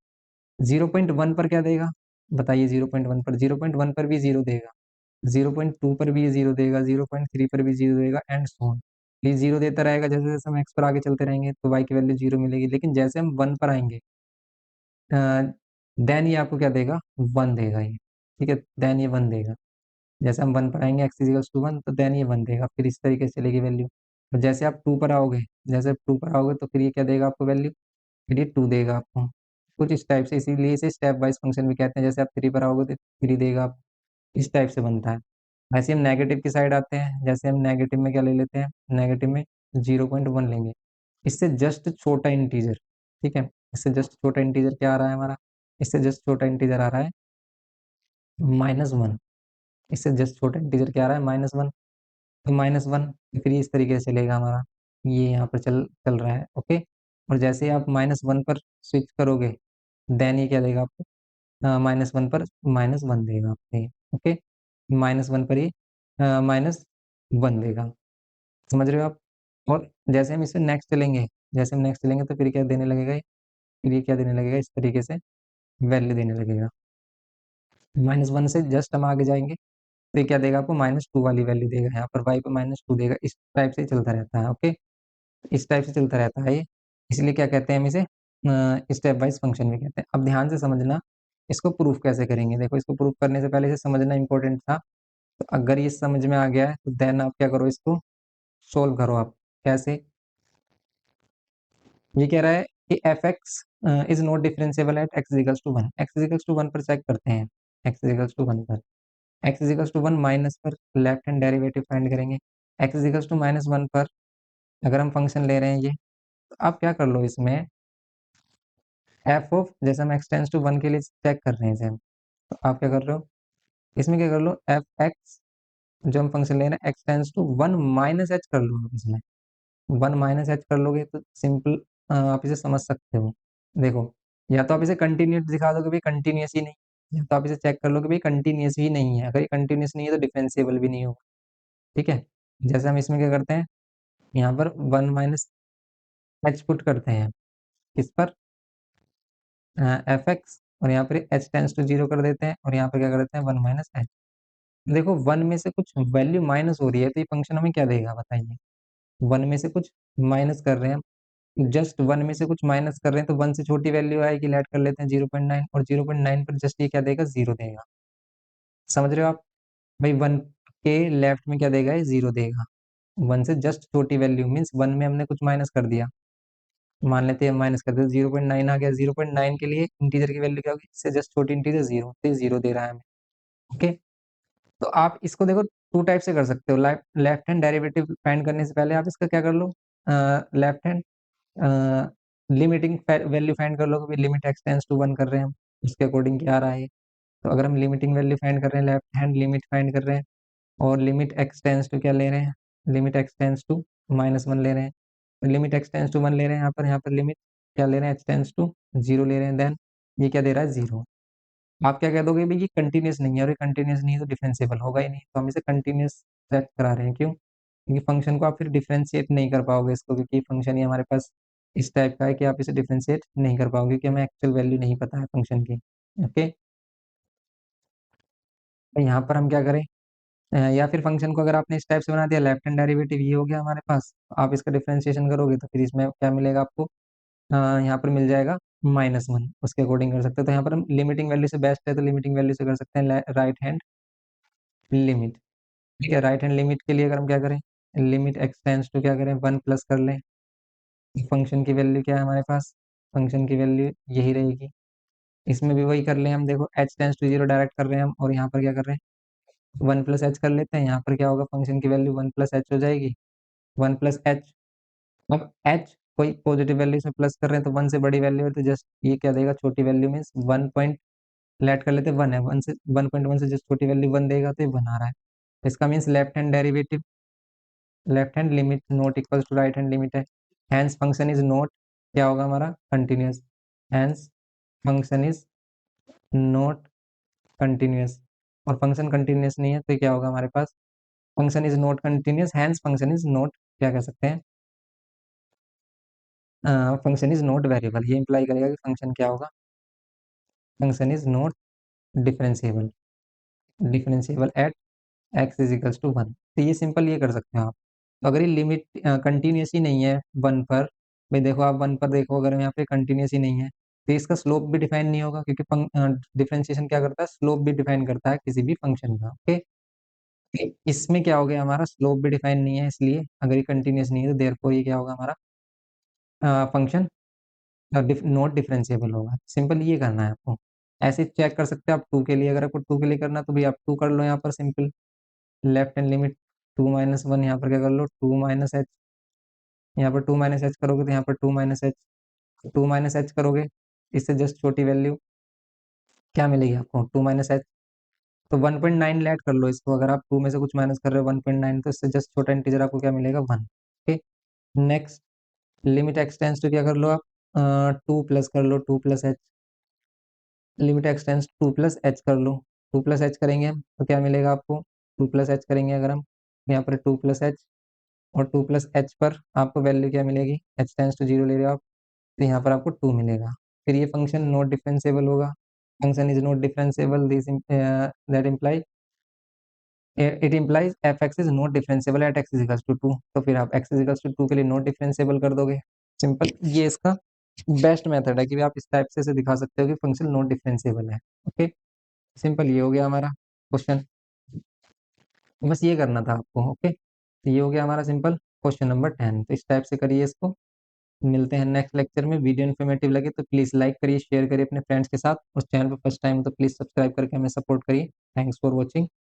0.1 पर क्या देगा बताइए, 0.1 पर, 0.1 पर भी 0 देगा, 0.2 पर भी ये 0 देगा, 0.3 पर भी 0 देगा, एंड सो ऑन। ये 0 देता रहेगा, जैसे जैसे हम एक्स पर आगे चलते रहेंगे तो वाई की वैल्यू 0 मिलेगी। लेकिन जैसे हम 1 पर आएंगे देन ये आपको क्या देगा, 1 देगा ये, ठीक है, देन ये 1 देगा। जैसे हम 1 पर आएंगे x=1 तो देन ये 1 देगा, फिर इस तरीके से चलेगी वैल्यू। और जैसे आप 2 पर आओगे, जैसे आप 2 पर आओगे तो फिर ये क्या देगा आपको वैल्यू, फिर ये 2 देगा आपको, कुछ इस टाइप से। इसीलिए इसे स्टेप वाइज फंक्शन भी कहते हैं। जैसे आप 3 पर आओगे तो 3 देगा आप, इस टाइप से बनता है। वैसे हम नेगेटिव की साइड आते हैं, जैसे हम नेगेटिव में क्या ले लेते हैं, नेगेटिव में 0.1 लेंगे, इससे जस्ट छोटा इंटीजर, ठीक है, इससे जस्ट छोटा इंटीजर क्या आ रहा है हमारा, इससे जस्ट छोटा इंटीजर आ रहा है -1, इससे जस्ट छोटा इंटीजर क्या आ रहा है, -1। तो -1 फिर ये इस तरीके से चलेगा हमारा, ये यहाँ पर चल चल रहा है। ओके, और जैसे ही आप -1 पर स्विच करोगे देन ये क्या देगा आपको, -1 पर -1 देगा आपको ये। ओके, -1 पर ये -1 देगा, समझ रहे हो आप। और जैसे हम इसे नेक्स्ट चलेंगे, जैसे हम नेक्स्ट चलेंगे तो फिर क्या देने लगेगा ये, फिर ये क्या देने लगेगा, इस तरीके से वैल्यू देने लगेगा। -1 से जस्ट हम आगे जाएंगे तो ये क्या देगा आपको, -2 वाली वैल्यू देगा, यहाँ पर y पे -2 देगा। इस टाइप से चलता रहता है। ओके, इस टाइप से चलता रहता है ये, इसलिए क्या कहते हैं हम इसे, स्टेप वाइज फंक्शन भी कहते हैं। अब ध्यान से समझना इसको प्रूफ कैसे करेंगे। देखो, इसको प्रूफ करने से पहले इसे समझना इंपॉर्टेंट था। तो अगर ये समझ में आ गया है तो देन आप क्या करो, इसको सोल्व करो आप। कैसे, ये कह रहा है कि f x is not differentiable at x equals to 1। X equals to 1 पर चेक करते हैं, एक्स इक्वल्स टू 1 पर, एक्स इक्वल्स टू 1 माइनस पर लेफ्ट हैंड डेरिवेटिव फाइंड करेंगे। एक्स इक्वल्स टू -1 पर अगर हम फंक्शन ले रहे हैं ये, तो आप क्या कर लो इसमें, एफ ऑफ, जैसे हम एक्स टेंस टू 1 के लिए चेक कर रहे हैं इसे हम, तो आप क्या कर रहे हो, इसमें क्या कर लो, एफ एक्स जो हम फंक्शन ले रहे हैं x tends to 1 minus h कर लो आप इसमें। 1 माइनस एच कर लोगे तो सिंपल आप इसे समझ सकते हो। देखो, या तो आप इसे कंटिन्यूस दिखा दोगे भाई कंटिन्यूस ही नहीं, या तो आप इसे चेक कर लोगे भाई कंटिन्यूस ही नहीं है। अगर ये कंटिन्यूस नहीं है तो डिफरेंशिएबल भी नहीं होगा। ठीक है, जैसे हम इसमें क्या करते हैं, यहाँ पर 1 माइनस एच पुट करते हैं, किस पर, एफ एक्स, और यहाँ पर एच टेंस टू 0 कर देते हैं, और यहाँ पर क्या कर देते हैं 1 माइनस एच। देखो 1 में से कुछ वैल्यू माइनस हो रही है तो ये फंक्शन हमें क्या देगा बताइए, 1 में से कुछ माइनस कर रहे हैं हम, जस्ट 1 में से कुछ माइनस कर रहे हैं तो 1 से छोटी वैल्यू आएगी, लेट कर लेते हैं 0.9, और 0.9 पर जस्ट ये क्या देगा, 0 देगा। समझ रहे हो आप भाई, 1 के लेफ्ट में क्या देगा, ये 0 देगा। 1 से जस्ट छोटी वैल्यू मीन्स 1 में हमने कुछ माइनस कर दिया, मान लेते हैं माइनस कर दिया, 0.9 आ गया। 0.9 के लिए इंटीजर की वैल्यू क्या होगी, इससे जस्ट छोटी इंटीजर 0, तो 0 दे रहा है हमें। ओके, तो आप इसको देखो टू टाइप से कर सकते हो। लेफ्ट हैंड डेरिवेटिव फाइंड करने से पहले आप इसका क्या कर लो, left hand limiting value find कर लो कि लिमिट एक्स टेंस टू 1 कर रहे हैं हम, उसके अकॉर्डिंग क्या आ रहा है। तो अगर हम लिमिटिंग वैल्यू फाइंड कर रहे हैं, लेफ्ट हैंड लिमिट फाइंड कर रहे हैं, और लिमिट एक्स टेंस टू क्या ले रहे हैं, लिमिट एक्स टेंस टू -1 ले रहे हैं, लिमिट एक्स टेंस टू 1 ले रहे हैं, यहाँ पर लिमिट क्या ले रहे हैं, एक्स टेंस टू 0 ले रहे हैं, देन ये क्या दे रहा है, 0। आप क्या कह दोगे भाई ये कंटिन्यूस नहीं है, और ये कंटिन्यूस नहीं है तो डिफरेंशिएबल होगा ही नहीं, तो हम इसे कंटिन्यूस सेट करा रहे हैं। क्यों, क्योंकि फंक्शन को आप फिर डिफरेंशिएट नहीं कर पाओगे इसको, क्योंकि फंक्शन ही हमारे पास इस टाइप का है कि आप इसे डिफरेंशिएट नहीं कर पाओगे, क्योंकि हमें एक्चुअल वैल्यू नहीं पता है फंक्शन की। ओके, तो यहाँ पर हम क्या करें, या फिर फंक्शन को अगर आपने इस टाइप से बना दिया, लेफ्ट हैंड डेरिवेटिव ये हो गया हमारे पास, आप इसका डिफरेंशिएशन करोगे तो फिर इसमें क्या मिलेगा आपको, यहाँ पर मिल जाएगा -1, उसके अकॉर्डिंग कर सकते हो। तो यहाँ पर हम लिमिटिंग वैल्यू से बेस्ट है तो लिमिटिंग वैल्यू से कर सकते हैं, राइट हैंड लिमिट। ठीक है, राइट हैंड लिमिट के लिए अगर हम क्या करें, लिमिट एक्स टेंस टू क्या करें, 1 प्लस कर लें, फंक्शन की वैल्यू क्या है हमारे पास, फंक्शन की वैल्यू यही रहेगी। इसमें भी वही कर लें हम, देखो एच टेंस टू 0 डायरेक्ट कर रहे हैं हम, और यहाँ पर क्या कर रहे हैं 1 प्लस एच कर लेते हैं, यहाँ पर क्या होगा, फंक्शन की वैल्यू 1 प्लस एच हो जाएगी, 1 प्लस एच। अब एच कोई पॉजिटिव वैल्यू से प्लस कर रहे हैं तो 1 से बड़ी वैल्यू है तो जस्ट ये क्या देगा, छोटी वैल्यू मीन्स 1 पॉइंट, लेट कर लेते हैं 1 है, 1 से 1.1 से जस्ट छोटी वैल्यू 1 देगा तो ये 1 आ रहा है। इसका means left hand derivative, left hand limit not equals to right hand limit है, हैंस फंक्शन इज नॉट क्या होगा हमारा, continuous, hence function is not continuous. और फंक्शन कंटिन्यूस नहीं है तो क्या होगा हमारे पास, function is not continuous, hence function is not क्या कह सकते हैं, फंक्शन इज नॉट वेरिएबल। ये इंप्लाई करेगा कि फंक्शन क्या होगा, function is not differentiable, differentiable at x is equals to 1। तो ये सिंपल ये कर सकते हो आप। तो अगर ये लिमिट कंटिन्यूस ही नहीं है 1 पर, भाई देखो आप 1 पर देखो, अगर यहाँ पे कंटिन्यूस ही नहीं है तो इसका स्लोप भी डिफाइन नहीं होगा, क्योंकि डिफरेंशिएशन क्या करता है, स्लोप भी डिफाइन करता है किसी भी फंक्शन का। ओके, इसमें क्या हो गया हमारा, स्लोप भी डिफाइन नहीं है, इसलिए अगर ये कंटिन्यूस नहीं है तो देयरफॉर ये क्या होगा हमारा, फंक्शन नॉट डिफरेंशिएबल होगा। सिंपल ये करना है आपको। ऐसे चेक कर सकते हैं आप 2 के लिए, अगर आपको 2 के लिए करना है तो भी आप 2 कर लो यहाँ पर सिंपल, लेफ्ट हैंड लिमिट 2 - 1, यहाँ पर क्या कर लो 2 माइनस एच, यहाँ पर 2 माइनस एच करोगे तो यहाँ पर 2 माइनस एच, 2 माइनस एच करोगे, इससे जस्ट छोटी वैल्यू क्या मिलेगी आपको, 2 माइनस एच। तो 1.9 लेट कर लो इसको, अगर आप 2 में से कुछ माइनस कर रहे हो 1.9 तो इससे जस्ट छोटा इंटीजर आपको क्या मिलेगा, 1। Okay, next, limit x tends to क्या कर लो आप, टू प्लस कर लो, two plus h. Limit x tends to plus h कर लो। टू प्लस एच करेंगे हम तो क्या मिलेगा आपको, टू प्लस एच करेंगे अगर हम, यहाँ पर टू प्लस एच, और टू प्लस एच पर आपको वैल्यू क्या मिलेगी, एच टेंस टू जीरो ले रहे हो आप, तो यहाँ पर आपको टू मिलेगा। फिर ये फंक्शन नॉट डिफरेंशिएबल होगा। Function is not differentiable, this that imply, it implies f x is not differentiable at x इजिकल्स to two. तो फिर आप एक्स इजिकल्स टू टू के लिए नॉट डिफरेंशिएबल कर दोगे। सिंपल, ये इसका बेस्ट मेथड है कि भी आप इस टाइप से इसे दिखा सकते हो कि फंक्शन नॉट डिफरेंशिएबल है। ओके, सिंपल, ये हो गया हमारा क्वेश्चन। बस ये करना था आपको। ओके, तो ये हो गया हमारा सिंपल क्वेश्चन नंबर 10। तो इस टाइप से करिए इसको। मिलते हैं नेक्स्ट लेक्चर में। वीडियो इन्फॉर्मेटिव लगे तो प्लीज़ लाइक करिए, शेयर करिए अपने फ्रेंड्स के साथ। उस चैनल पर फर्स्ट टाइम तो प्लीज़ सब्सक्राइब करके हमें सपोर्ट करिए। Thanks for watching.